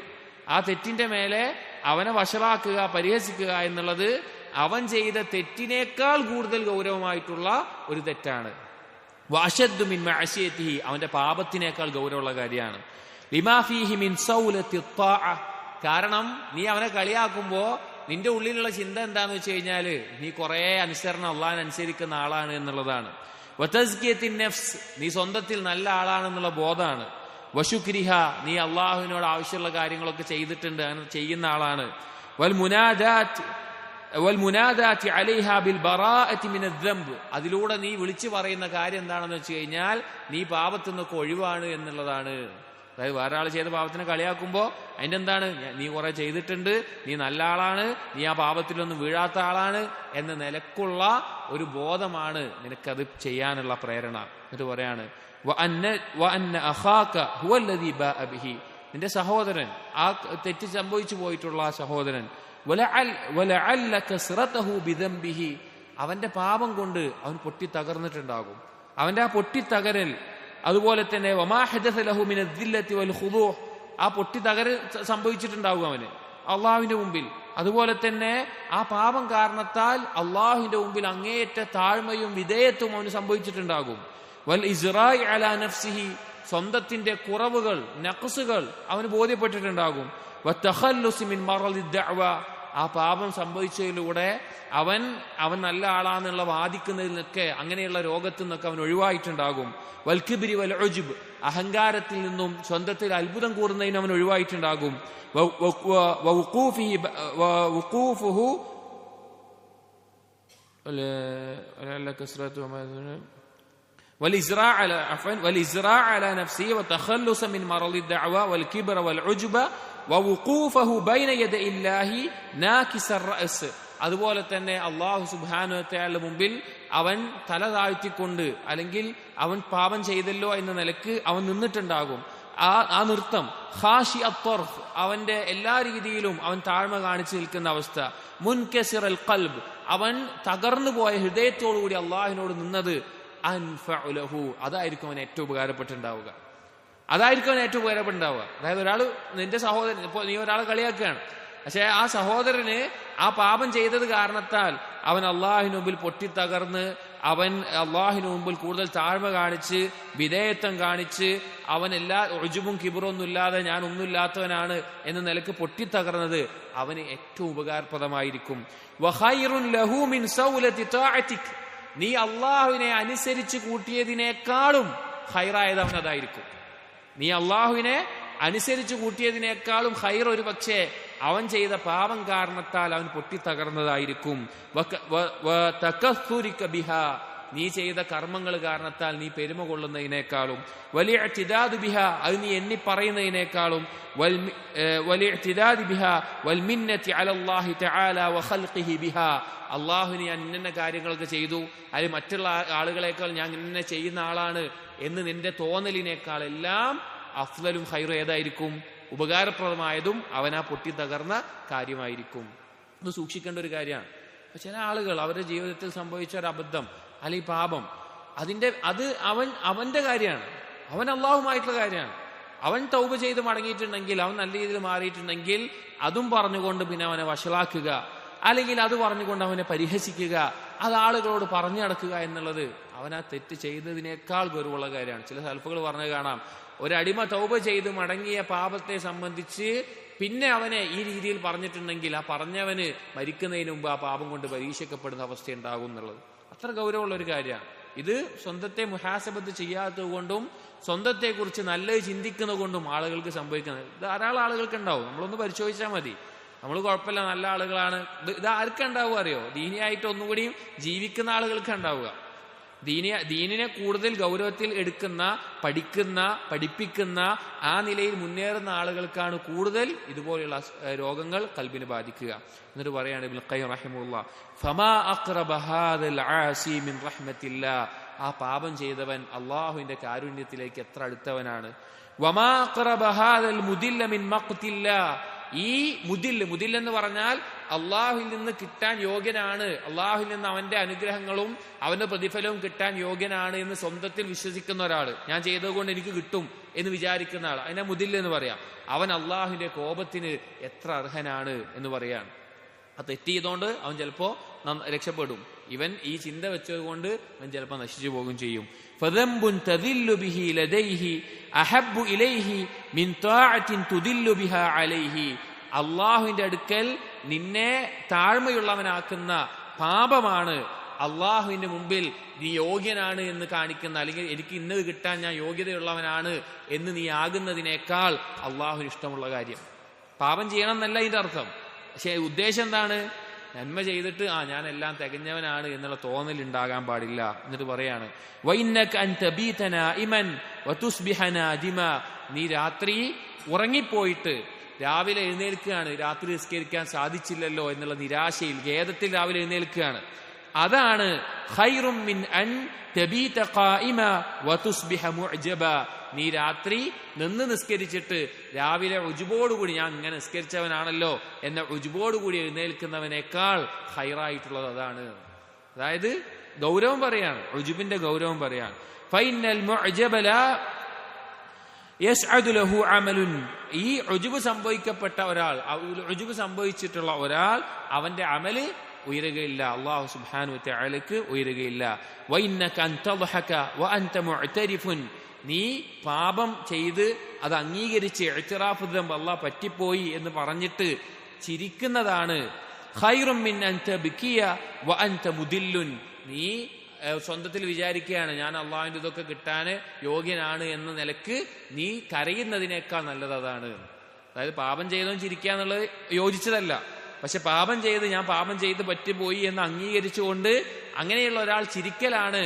ആ തെറ്റിന്റെ മേലെ അവനെ വഷളാക്കുക, പരിഹസിക്കുക എന്നുള്ളത് അവൻ ചെയ്ത തെറ്റിനേക്കാൾ കൂടുതൽ ഗൗരവമായിട്ടുള്ള ഒരു തെറ്റാണ്. വഅശദ്ദു മിൻ മഅസിയതിഹി, അവന്റെ പാപത്തിനേക്കാൾ ഗൗരവമുള്ള കാര്യമാണ്. ലിമാ ഫീഹി മിൻ സൗലത്തി ത്വാഅ, കാരണം നീ അവനെ കളിയാക്കുമ്പോ നിന്റെ ഉള്ളിലുള്ള ചിന്ത എന്താന്ന് വെച്ച് കഴിഞ്ഞാല് നീ കുറെ അനുസരണം അള്ളാഹിനെ അനുസരിക്കുന്ന ആളാണ് എന്നുള്ളതാണ്. വതസ്കിയത്തിൻ നഫ്സ്, നീ സ്വന്തത്തിൽ നല്ല ആളാണെന്നുള്ള ബോധമാണ്. വശുക്രിഹ, നീ അള്ളാഹുവിനോട് ആവശ്യമുള്ള കാര്യങ്ങളൊക്കെ ചെയ്തിട്ടുണ്ട്, അങ്ങനെ ചെയ്യുന്ന ആളാണ്. വൽമുനാദാത്തി അലൈഹാ ബിൽ ബറാഅത്തി മിനദ് ദംബ്, അതിലൂടെ നീ വിളിച്ചു പറയുന്ന കാര്യം എന്താണെന്ന് വെച്ച് കഴിഞ്ഞാൽ നീ പാപത്തിൽ നിന്നൊക്കെ ഒഴിവാണ് എന്നുള്ളതാണ്. അതായത് വേറെ ആൾ ചെയ്ത പാപത്തിനെ കളിയാക്കുമ്പോൾ അതിൻ്റെ എന്താണ്, നീ കുറെ ചെയ്തിട്ടുണ്ട്, നീ നല്ല ആളാണ്, നീ ആ പാപത്തിലൊന്നും വീഴാത്ത ആളാണ് എന്ന നിലക്കുള്ള ഒരു ബോധമാണ് നിനക്കത് ചെയ്യാനുള്ള പ്രേരണ. എന്നിട്ട് പറയാണ് നിന്റെ സഹോദരൻ, ആ തെറ്റ് സംഭവിച്ചു പോയിട്ടുള്ള ആ സഹോദരൻ, അവന്റെ പാപം കൊണ്ട് അവൻ പൊട്ടി തകർന്നിട്ടുണ്ടാകും. അവന്റെ ആ പൊട്ടിത്തകരൽ, അതുപോലെ തന്നെ ആ പൊട്ടിത്തകരൽ സംഭവിച്ചിട്ടുണ്ടാകും അവന് അള്ളാഹുവിന്റെ മുമ്പിൽ. അതുപോലെ തന്നെ ആ പാപം കാരണത്താൽ അള്ളാഹുവിന്റെ മുമ്പിൽ അങ്ങേയറ്റ താഴ്മയും വിധേയത്വം അവന് സംഭവിച്ചിട്ടുണ്ടാകും. വൽ ഇസ്റാഇ അലാ നഫ്സിഹി, സ്വന്തത്തിന്റെ കുറവുകൾ, നഖ്സുകൾ അവന് ബോധ്യപ്പെട്ടിട്ടുണ്ടാകും. വതഖല്ലുസി മിൻ മറദി ദഅവ, ആ പാപം സംഭവിച്ചതിലൂടെ അവൻ നല്ല ആളാന്നുള്ള വാദിക്കുന്നതിൽ നിന്നൊക്കെ, അങ്ങനെയുള്ള രോഗത്തിൽ നിന്നൊക്കെ അവൻ ഒഴിവായിട്ടുണ്ടാകും. വൽ കിബ്രി വൽ ഉജ്ബ്, അഹങ്കാരത്തിൽ നിന്നും സ്വന്തത്തിൽ അത്ഭുതം കൂറുന്നതിന് അവൻ ഒഴിവായിട്ടുണ്ടാകും. والإزراع على نفسه وتخلص من مرض الدعوى والكبر والعجب ووقوفه بين يدي الله ناكس الرأس, അതുപോലെ തന്നെ അള്ളാഹു സുബ്ഹാനഹു വ തആലയുടെ മുമ്പിൽ അവൻ തല താഴ്ത്തിക്കൊണ്ട്, അല്ലെങ്കിൽ അവൻ പാപം ചെയ്തല്ലോ എന്ന നിലക്ക് അവൻ നിന്നിട്ടുണ്ടാകും. ആ നൃത്തം ഖാശി അത്വർഫ്, അവന്റെ എല്ലാ രീതിയിലും അവൻ താഴ്മ കാണിച്ചു നിൽക്കുന്ന അവസ്ഥ. മുൻകസിർ അൽ ഖൽബ്, അവൻ തകർന്നു പോയ ഹൃദയത്തോടുകൂടി അള്ളാഹിനോട് നിന്നത്. അൻഫഉ ലഹു, അതായിരിക്കും അവൻ ഏറ്റവും ഉപകാരപ്പെട്ടുണ്ടാവുക. അതായത് ഒരാൾ, നിന്റെ സഹോദരൻ, ഇപ്പൊ നീ ഒരാളെ കളിയാക്കുകയാണ്, പക്ഷെ ആ സഹോദരന് ആ പാപം ചെയ്തത് കാരണത്താൽ അവൻ അള്ളാഹിന് മുമ്പിൽ പൊട്ടിത്തകർന്ന്, അവൻ അള്ളാഹിന് മുമ്പിൽ കൂടുതൽ താഴ്മ കാണിച്ച്, വിധേയത്വം കാണിച്ച്, അവൻ എല്ലാ ഉജ്ബും കിബറൊന്നും ഇല്ലാതെ ഞാൻ ഒന്നുമില്ലാത്തവനാണ് എന്ന നിലക്ക് പൊട്ടിത്തകർന്നത് അവന് ഏറ്റവും ഉപകാരപ്രദമായിരിക്കും. വഖൈറുൻ ലഹു മിൻ സൗലത്തി തഅതിക്, നീ അള്ളാഹുവിനെ അനുസരിച്ച് കൂട്ടിയതിനേക്കാളും ഖൈറായത് അവൻ അതായിരിക്കും. നീ അള്ളാഹുവിനെ അനുസരിച്ച് കൂട്ടിയതിനേക്കാളും ഖൈർ ഒരു പക്ഷേ അവൻ ചെയ്ത പാപം കാരണത്താൽ അവൻ പൊട്ടിത്തകർന്നതായിരിക്കും. നീ ചെയ്ത കർമ്മങ്ങൾ കാരണത്താൽ നീ പെരുമ കൊള്ളുന്നതിനേക്കാളും, വലിയ ഇഅ്തിദാദു ബിഹാ, അത് നീ എണ്ണി പറയുന്നതിനേക്കാളും, വലിയ ഇഅ്തിദാദു ബിഹാ വൽ മിന്നത്തി അലല്ലാഹി തആല വ ഖൽഖിഹി ബിഹാ, അള്ളാഹുവിന് ഞാൻ ഇന്ന കാര്യങ്ങളൊക്കെ ചെയ്തു, അതിൽ മറ്റുള്ള ആളുകളെക്കാൾ ഞാൻ ഇന്ന ചെയ്യുന്ന ആളാണ് എന്ന് നിന്റെ തോന്നലിനേക്കാളെല്ലാം അഫ്ളലും ഖൈറും ഏതായിരിക്കും? ഉപകാരപ്രദമായതും അവനാ പൊട്ടി തകർന്ന കാര്യമായിരിക്കും. ഇത് സൂക്ഷിക്കേണ്ട ഒരു കാര്യമാണ്. ചില ആളുകൾ അവരുടെ ജീവിതത്തിൽ സംഭവിച്ച ഒരു അബദ്ധം അല്ലെങ്കിൽ പാപം, അവന്റെ കാര്യമാണ്, അവൻ അള്ളാഹുമായിട്ടുള്ള കാര്യമാണ്. അവൻ തൗബ ചെയ്ത് മടങ്ങിയിട്ടുണ്ടെങ്കിൽ, അവൻ നല്ല രീതിയിൽ മാറിയിട്ടുണ്ടെങ്കിൽ അതും പറഞ്ഞുകൊണ്ട് പിന്നെ അവനെ വഷളാക്കുക, അല്ലെങ്കിൽ അത് പറഞ്ഞുകൊണ്ട് അവനെ പരിഹസിക്കുക, അത് ആളുകളോട് പറഞ്ഞു നടക്കുക എന്നുള്ളത് അവൻ ആ തെറ്റ് ചെയ്തതിനേക്കാൾ ഗൗരവമുള്ള കാര്യമാണ്. ചില സൽഫുകൾ പറഞ്ഞു കാണാം, ഒരടിമ തൗബ ചെയ്ത് മടങ്ങിയ പാപത്തെ സംബന്ധിച്ച് പിന്നെ അവനെ ഈ രീതിയിൽ പറഞ്ഞിട്ടുണ്ടെങ്കിൽ ആ പറഞ്ഞവന് മരിക്കുന്നതിന് മുമ്പ് ആ പാപം കൊണ്ട് പരീക്ഷിക്കപ്പെടുന്ന അവസ്ഥ ഉണ്ടാകും എന്നുള്ളത് അത്ര ഗൗരവമുള്ള ഒരു കാര്യമാണ്. ഇത് സ്വന്തത്തെ മുഹാസബത്ത് ചെയ്യാത്തത് കൊണ്ടും സ്വന്തത്തെക്കുറിച്ച് നല്ലത് ചിന്തിക്കുന്നത് കൊണ്ടും ആളുകൾക്ക് സംഭവിക്കുന്നത്. ധാരാളം ആളുകൾക്ക് ഉണ്ടാവും. നമ്മളൊന്ന് പരിശോധിച്ചാൽ മതി. നമ്മൾ കുഴപ്പമില്ല, നല്ല ആളുകളാണ്. ഇത് ആർക്കുണ്ടാവുക അറിയോ? ദീനിയായിട്ട് ഒന്നുകൂടിയും ജീവിക്കുന്ന ആളുകൾക്ക് ഉണ്ടാവുക. ദീനിനെ കൂടുതൽ ഗൗരവത്തിൽ എടുക്കുന്ന, പഠിക്കുന്ന, പഠിപ്പിക്കുന്ന, ആ നിലയിൽ മുന്നേറുന്ന ആളുകൾക്കാണ് കൂടുതൽ ഇതുപോലെയുള്ള രോഗങ്ങൾ ഖൽബിനെ ബാധിക്കുക. എന്നിട്ട് പറയാണ് ഇബ്നുൽ ഖയ്യിം റഹിമഹുല്ലാഹ്, ഫമാ അഖ്റബ ഹാദൽ ആസി മിൻ റഹ്മത്തില്ലാഹ്, ആ പാപം ചെയ്തവൻ അള്ളാഹുവിന്റെ കാരുണ്യത്തിലേക്ക് എത്ര അടുത്തവനാണ്. വമാ അഖ്റബ ഹാദൽ മുദില്ല മിൻ മഖ്തില്ലാഹ്, ഈ മുദിൽ എന്ന് പറഞ്ഞാൽ അള്ളാഹുവിൽ നിന്ന് കിട്ടാൻ യോഗ്യനാണ്, അള്ളാഹുവിൽ നിന്ന് അവന്റെ അനുഗ്രഹങ്ങളും അവന്റെ പ്രതിഫലവും കിട്ടാൻ യോഗ്യനാണ് എന്ന് സ്വന്തത്തിൽ വിശ്വസിക്കുന്ന ഒരാള്, ഞാൻ ചെയ്തതുകൊണ്ട് എനിക്ക് കിട്ടും എന്ന് വിചാരിക്കുന്ന ആൾ, അതിനെ മുദിൽ എന്ന് പറയാം. അവൻ അള്ളാഹുവിന്റെ കോപത്തിന് എത്ര അർഹനാണ് എന്ന് പറയാണ്. ആ തെറ്റ് ചെയ്തുകൊണ്ട് അവൻ ചിലപ്പോ രക്ഷപ്പെടും. ഇവൻ ഈ ചിന്ത വെച്ചതുകൊണ്ട് അവൻ ചിലപ്പോൾ നശിച്ചു പോകും ചെയ്യും. ഫദംബുൻ തദില്ലു ബിഹി ലദൈഹി അഹബ്ബു ഇലൈഹി മിൻ ത്വാഅത്തിൻ തുദില്ലു ബിഹാ അലൈഹി, അള്ളാഹുവിന്റെ അടുക്കൽ നിന്നെ താഴ്മയുള്ളവനാക്കുന്ന പാപമാണ് അള്ളാഹുവിന്റെ മുമ്പിൽ നീ യോഗ്യനാണ് എന്ന് കാണിക്കുന്ന, അല്ലെങ്കിൽ എനിക്ക് ഇന്നത് കിട്ടാൻ ഞാൻ യോഗ്യതയുള്ളവനാണ് എന്ന് നീ ആകുന്നതിനേക്കാൾ അള്ളാഹുവിന് ഇഷ്ടമുള്ള കാര്യം. പാപം ചെയ്യണം എന്നല്ല ഇതിന്റെ അർത്ഥം. പക്ഷെ ഉദ്ദേശം എന്താണ്? നന്മ ചെയ്തിട്ട് ഞാൻ എല്ലാം തികഞ്ഞവനാണ് എന്നുള്ള തോന്നൽ ഉണ്ടാകാൻ പാടില്ല. എന്നിട്ട് പറയാണ്, വഇന്നക അൻ തബീത നാഇമൻ വതുസ്ബിഹ നാദിമ, നീ രാത്രി ഉറങ്ങിപ്പോയിട്ട് രാവിലെ എഴുന്നേൽക്കുകയാണ്, രാത്രി നിസ്കരിക്കാൻ സാധിച്ചില്ലല്ലോ എന്നുള്ള നിരാശയിൽ, ഖേദത്തിൽ രാവിലെ എഴുന്നേൽക്കുകയാണ്. അതാണ് ഖൈറും മിൻ അൻ തബീത ഖായിമ വതുസ്ബിഹ മുഅ്ജബ, നീ രാത്രി നിന്ന് നിസ്കരിച്ചിട്ട് രാവിലെ ഉജുബോടുകൂടി ഞാൻ ഇങ്ങനെ നിസ്കരിച്ചവനാണല്ലോ എന്ന ഉജുബോടുകൂടി എഴുന്നേൽക്കുന്നവനേക്കാൾ ഹൈറായിട്ടുള്ളത് അതാണ്. അതായത് ഗൗരവം പറയാണ്, ഉജുബിന്റെ ഗൗരവം പറയാണ്. ഫൈനൽ മുഅ്ജബ ലാ യസ്അദു ലഹു അമലുൻ, ഈ ഉജുബ് സംഭവിക്കപ്പെട്ട ഒരാൾ, ഉജുബ് സംഭവിച്ചിട്ടുള്ള ഒരാൾ അവന്റെ അമല് ഉയരുകയില്ല, അല്ലാഹു സുബ്ഹാനഹു വ തആലക്ക് ഉയരുകയില്ല. വഇന്നക അൻ തദ്ഹക വഅൻത മുഅ്തരിഫുൻ, നീ പാപം ചെയ്ത് അത് അംഗീകരിച്ച് ഇഅ്തിറാഫ് ദംബ് അല്ലാഹ് പറ്റിപ്പോയി എന്ന് പറഞ്ഞിട്ട് ചിരിക്കുന്നതാണ് ഖൈറും മിൻ അൻ തബ്കിയ വഅൻത മുദില്ലുൻ, നീ സ്വന്തത്തിൽ വിചാരിക്കുകയാണ് ഞാൻ അള്ളാഹുവിന്റെ ഇതൊക്കെ കിട്ടാൻ യോഗ്യനാണ് എന്ന നിലക്ക് നീ കരയുന്നതിനേക്കാൾ നല്ലത് അതാണ്. അതായത് പാപം ചെയ്തവൻ ചിരിക്കുക എന്നുള്ളത് യോജിച്ചതല്ല. പക്ഷെ പാപം ചെയ്ത് ഞാൻ പാപം ചെയ്ത് പറ്റിപ്പോയി എന്ന് അംഗീകരിച്ചുകൊണ്ട് അങ്ങനെയുള്ള ഒരാൾ ചിരിക്കലാണ്.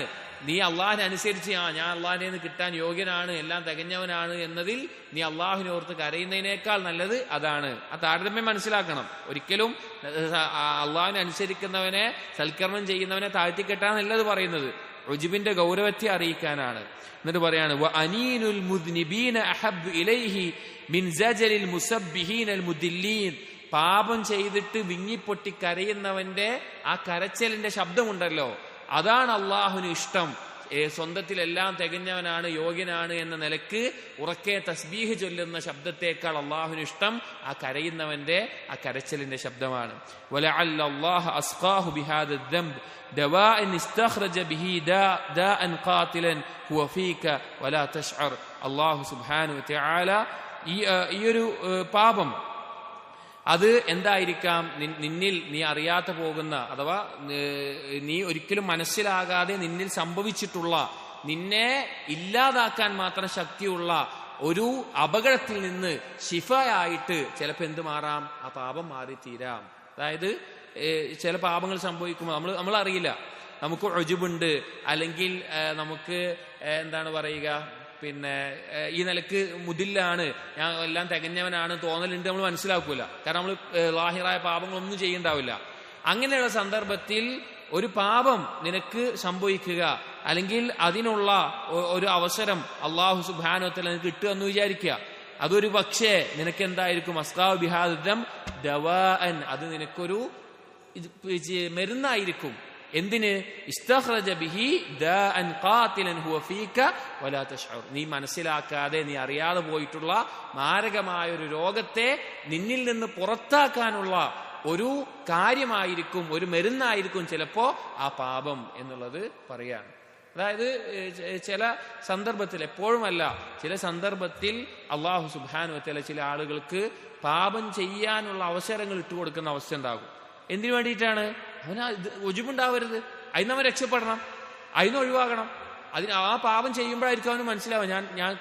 നീ അള്ളാഹിനെ അനുസരിച്ച് ഞാൻ അള്ളാഹിനെ നിന്ന് കിട്ടാൻ യോഗ്യനാണ്, എല്ലാം തികഞ്ഞവനാണ് എന്നതിൽ നീ അള്ളാഹുവിനെ ഓർത്ത് കരയുന്നതിനേക്കാൾ നല്ലത് അതാണ്. ആ താരതമ്യം മനസ്സിലാക്കണം. ഒരിക്കലും അള്ളാഹിനെ അനുസരിക്കുന്നവനെ, സൽക്കർമ്മം ചെയ്യുന്നവനെ താഴ്ത്തിക്കെട്ടാന്നല്ലത് പറയുന്നത്, ഉജുബിന്റെ ഗൗരവത്തെ അറിയിക്കാനാണ്. എന്നിട്ട് പറയാണ്, വഅനീനുൽ മുദ്നിബീന അഹബ്ബു ഇലൈഹി മിൻ സജലിൽ മുസബ്ബിഹീനൽ മുദില്ലീൻ, പാപം ചെയ്തിട്ട് വിങ്ങിപ്പൊട്ടി കരയുന്നവന്റെ ആ കരച്ചലിന്റെ ശബ്ദമുണ്ടല്ലോ, അതാണ് അള്ളാഹുവിന് ഇഷ്ടം. സ്വന്തത്തിലെല്ലാം തികഞ്ഞവനാണ്, യോഗ്യനാണ് എന്ന നിലക്ക് ഉറക്കെ തസ്ബീഹ് ചൊല്ലുന്ന ശബ്ദത്തേക്കാൾ അള്ളാഹുവിന് ഇഷ്ടം ആ കരയുന്നവന്റെ ആ കരച്ചലിന്റെ ശബ്ദമാണ്. വലഅല്ല അല്ലാഹ അസ്ഖാഹു ബിഹാദ ദംബ് ദവാഅൻ ഇസ്തഖ്റജ ബിഹി ദാഅൻ ഖാതിലൻ ഹുവ ഫീക വലാ തശ്അർ, അല്ലാഹു സുബ്ഹാനഹു വ തആല ഈ ഒരു പാപം അത് എന്തായിരിക്കാം? നിന്നിൽ നീ അറിയാതെ പോകുന്ന, അഥവാ നീ ഒരിക്കലും മനസ്സിലാകാതെ നിന്നിൽ സംഭവിച്ചിട്ടുള്ള, നിന്നെ ഇല്ലാതാക്കാൻ മാത്രം ശക്തിയുള്ള ഒരു അപകടത്തിൽ നിന്ന് ശിഫയായിട്ട് ചിലപ്പോൾ എന്ത് മാറാം? ആ പാപം മാറി തീരാം. അതായത് ചില പാപങ്ങൾ സംഭവിക്കുമ്പോൾ നമ്മൾ അറിയില്ല. നമുക്ക് ഉജുബുണ്ട്, അല്ലെങ്കിൽ നമുക്ക് എന്താണ് പറയുക, പിന്നെ ഈ നിലക്ക് മുതില്ലാണ്, ഞാൻ എല്ലാം തികഞ്ഞവനാണ് തോന്നലുണ്ട്, നമ്മൾ മനസ്സിലാക്കൂല. കാരണം നമ്മൾ ലാഹിറായ പാപങ്ങളൊന്നും ചെയ്യണ്ടാവില്ല. അങ്ങനെയുള്ള സന്ദർഭത്തിൽ ഒരു പാപം നിനക്ക് സംഭവിക്കുക, അല്ലെങ്കിൽ അതിനുള്ള ഒരു അവസരം അള്ളാഹു സുബ്ഹാനഹു വ തആല നിനക്ക് കിട്ടുക എന്ന് വിചാരിക്കുക. അതൊരു പക്ഷേ നിനക്ക് എന്തായിരിക്കും? അസ്ഖാബു ബിഹാദം ദവാഅൻ, അത് നിനക്കൊരു മരുന്നായിരിക്കും. എന്തിന്? ഇസ്തഖ്റജ ബിഹി ദാഅൻ ഖാതിലൻ ഹുവ ഫീക വലാ തശ്ഉർ, നീ മനസ്സിലാക്കാതെ നീ അറിയാതെ പോയിട്ടുള്ള മാരകമായ ഒരു രോഗത്തെ നിന്നിൽ നിന്ന് പുറത്താക്കാനുള്ള ഒരു കാര്യമായിരിക്കും, ഒരു മരുന്നായിരിക്കും ചിലപ്പോ ആ പാപം എന്നുള്ളത് പറയാണ്. അതായത് ചില സന്ദർഭത്തിൽ, എപ്പോഴുമല്ല, ചില സന്ദർഭത്തിൽ അള്ളാഹു സുബ്ഹാനഹു വ തആല ചില ആളുകൾക്ക് പാപം ചെയ്യാനുള്ള അവസരങ്ങൾ ഇട്ടുകൊടുക്കുന്ന അവസ്ഥ ഉണ്ടാകും. എന്തിനു വേണ്ടിയിട്ടാണ്? അവന് ഉജുബുണ്ടാവരുത്, അതിന് അവൻ രക്ഷപ്പെടണം, അതിന് ഒഴിവാകണം. അതിന് ആ പാപം ചെയ്യുമ്പോഴായിരിക്കും അവന് മനസ്സിലാവും, ഞാൻ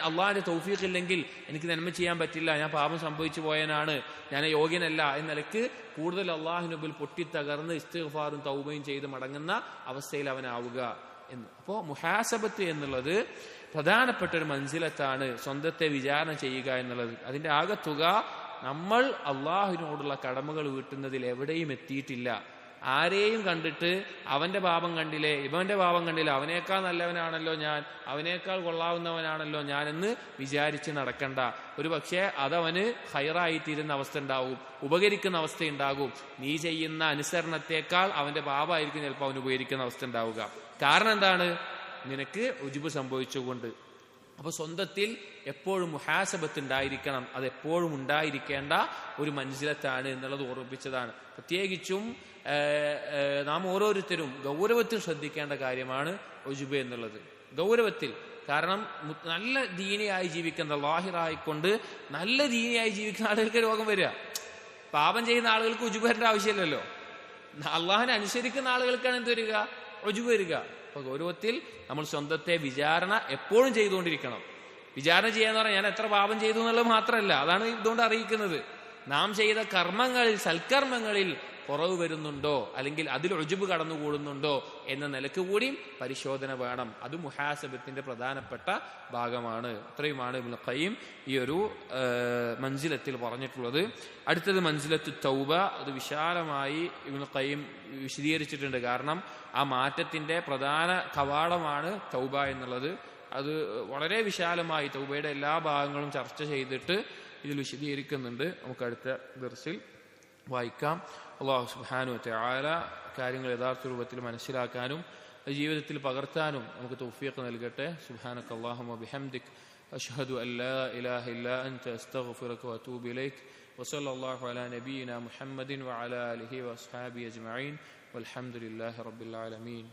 അള്ളാഹിന്റെ തൗഫീഖ് ഇല്ലെങ്കിൽ എനിക്ക് നന്മ ചെയ്യാൻ പറ്റില്ല, ഞാൻ പാപം സംഭവിച്ചു പോയനാണ്, ഞാൻ യോഗ്യനല്ല എന്ന നിലക്ക് കൂടുതൽ അള്ളാഹുവിന് മുമ്പിൽ പൊട്ടിത്തകർന്ന് ഇസ്തിഗ്ഫാറും തൗബയും ചെയ്ത് മടങ്ങുന്ന അവസ്ഥയിൽ അവനാവുക എന്ന്. അപ്പോൾ മുഹാസബത്ത് എന്നുള്ളത് പ്രധാനപ്പെട്ട ഒരു മൻസിലത്താണ്, സ്വന്തത്തെ വിചാരണ ചെയ്യുക എന്നുള്ളത്. അതിന്റെ ആകത്തുക നമ്മൾ അള്ളാഹുവിനോടുള്ള കടമകൾ വീട്ടുന്നതിൽ എവിടെയും എത്തിയിട്ടില്ല. ആരെയും കണ്ടിട്ട് അവന്റെ പാപം കണ്ടില്ലേ, ഇവന്റെ പാപം കണ്ടില്ല, അവനേക്കാൾ നല്ലവനാണല്ലോ ഞാൻ, അവനേക്കാൾ കൊള്ളാവുന്നവനാണല്ലോ ഞാൻ എന്ന് വിചാരിച്ച് നടക്കണ്ട. ഒരു പക്ഷേ അതവന് ഹൈറായി തീരുന്ന അവസ്ഥ ഉണ്ടാവും, ഉപകരിക്കുന്ന അവസ്ഥ ഉണ്ടാകും. നീ ചെയ്യുന്ന അനുസരണത്തെക്കാൾ അവന്റെ പാപമായിരിക്കും ചിലപ്പോൾ അവന് ഉപകരിക്കുന്ന അവസ്ഥ ഉണ്ടാവുക. കാരണം എന്താണ്? നിനക്ക് ഉജുബ് സംഭവിച്ചുകൊണ്ട്. അപ്പൊ സ്വന്തത്തിൽ എപ്പോഴും മുഹാസബത്ത് ഉണ്ടായിരിക്കണം, അത് എപ്പോഴും ഉണ്ടായിരിക്കേണ്ട ഒരു മൻസിലത്താണ് എന്നുള്ളത് ഓർമ്മിപ്പിച്ചതാണ്. പ്രത്യേകിച്ചും നാം ഓരോരുത്തരും ഗൗരവത്തിൽ ശ്രദ്ധിക്കേണ്ട കാര്യമാണ് ഉജുബ് എന്നുള്ളത്. ഗൗരവത്തിൽ. കാരണം നല്ല ദീനിയായി ജീവിക്കുന്ന, ലാഹിറായിക്കൊണ്ട് നല്ല ദീനിയായി ജീവിക്കുന്ന ആളുകൾക്ക് രോഗം വരിക. പാപം ചെയ്യുന്ന ആളുകൾക്ക് ഉജുബ് വരേണ്ട ആവശ്യമില്ലല്ലോ. അള്ളാഹിനെ അനുസരിക്കുന്ന ആളുകൾക്കാണ് എന്ത് വരിക? ഉജുബ് വരിക. അപ്പൊ ഗൗരവത്തിൽ നമ്മൾ സ്വന്തത്തെ വിചാരണ എപ്പോഴും ചെയ്തുകൊണ്ടിരിക്കണം. വിചാരണ ചെയ്യാന്ന് പറഞ്ഞാൽ ഞാൻ എത്ര പാപം ചെയ്തു എന്നുള്ളത് മാത്രമല്ല, അതാണ് ഇതുകൊണ്ട് അറിയിക്കുന്നത്. നാം ചെയ്ത കർമ്മങ്ങളിൽ, സൽക്കർമ്മങ്ങളിൽ കുറവ് വരുന്നുണ്ടോ, അല്ലെങ്കിൽ അതിൽ ഉജുബ് കടന്നുകൂടുന്നുണ്ടോ എന്ന നിലക്ക് കൂടി പരിശോധന വേണം. അത് മുഹാസബത്തിന്റെ പ്രധാനപ്പെട്ട ഭാഗമാണ്. ഇത്രയുമാണ് ഇബ്നുൽ ഖയ്യിം ഈ ഒരു മൻസിലത്തിൽ പറഞ്ഞിട്ടുള്ളത്. അടുത്തത് മൻസിലത്തു തൗബ. അത് വിശാലമായി ഇബ്നുൽ ഖയ്യിം വിശദീകരിച്ചിട്ടുണ്ട്. കാരണം ആ മാറ്റത്തിന്റെ പ്രധാന കവാടമാണ് തൗബ എന്നുള്ളത്. അത് വളരെ വിശാലമായി തൗബയുടെ എല്ലാ ഭാഗങ്ങളും ചർച്ച ചെയ്തിട്ട് ഇതിൽ വിശദീകരിക്കുന്നുണ്ട്. നമുക്ക് അടുത്ത ദർസിൽ വായിക്കാം. അല്ലാഹു സുബ്ഹാനഹു വ തആല കാര്യങ്ങൾ യഥാർത്ഥ രൂപത്തിൽ മനസ്സിലാക്കാനും ജീവിതത്തിൽ പകർത്താനും നമുക്ക് തൗഫീഖ് നൽകട്ടെ. സുബ്ഹാനക അല്ലാഹുമ്മ ബിഹംദിക് അഷ്ഹദു അൻ ലാ ഇലാഹ ഇല്ലാ അൻത അസ്തഗ്ഫിറുക വ അതൂബു ഇലൈക് വസല്ലല്ലാഹു അലാ നബിയിന മുഹമ്മദിൻ വഅലാ ആലിഹി വഅസ്ഹാബിഹി അജ്മഈൻ വൽഹംദുലില്ലാഹി റബ്ബിൽ ആലമീൻ.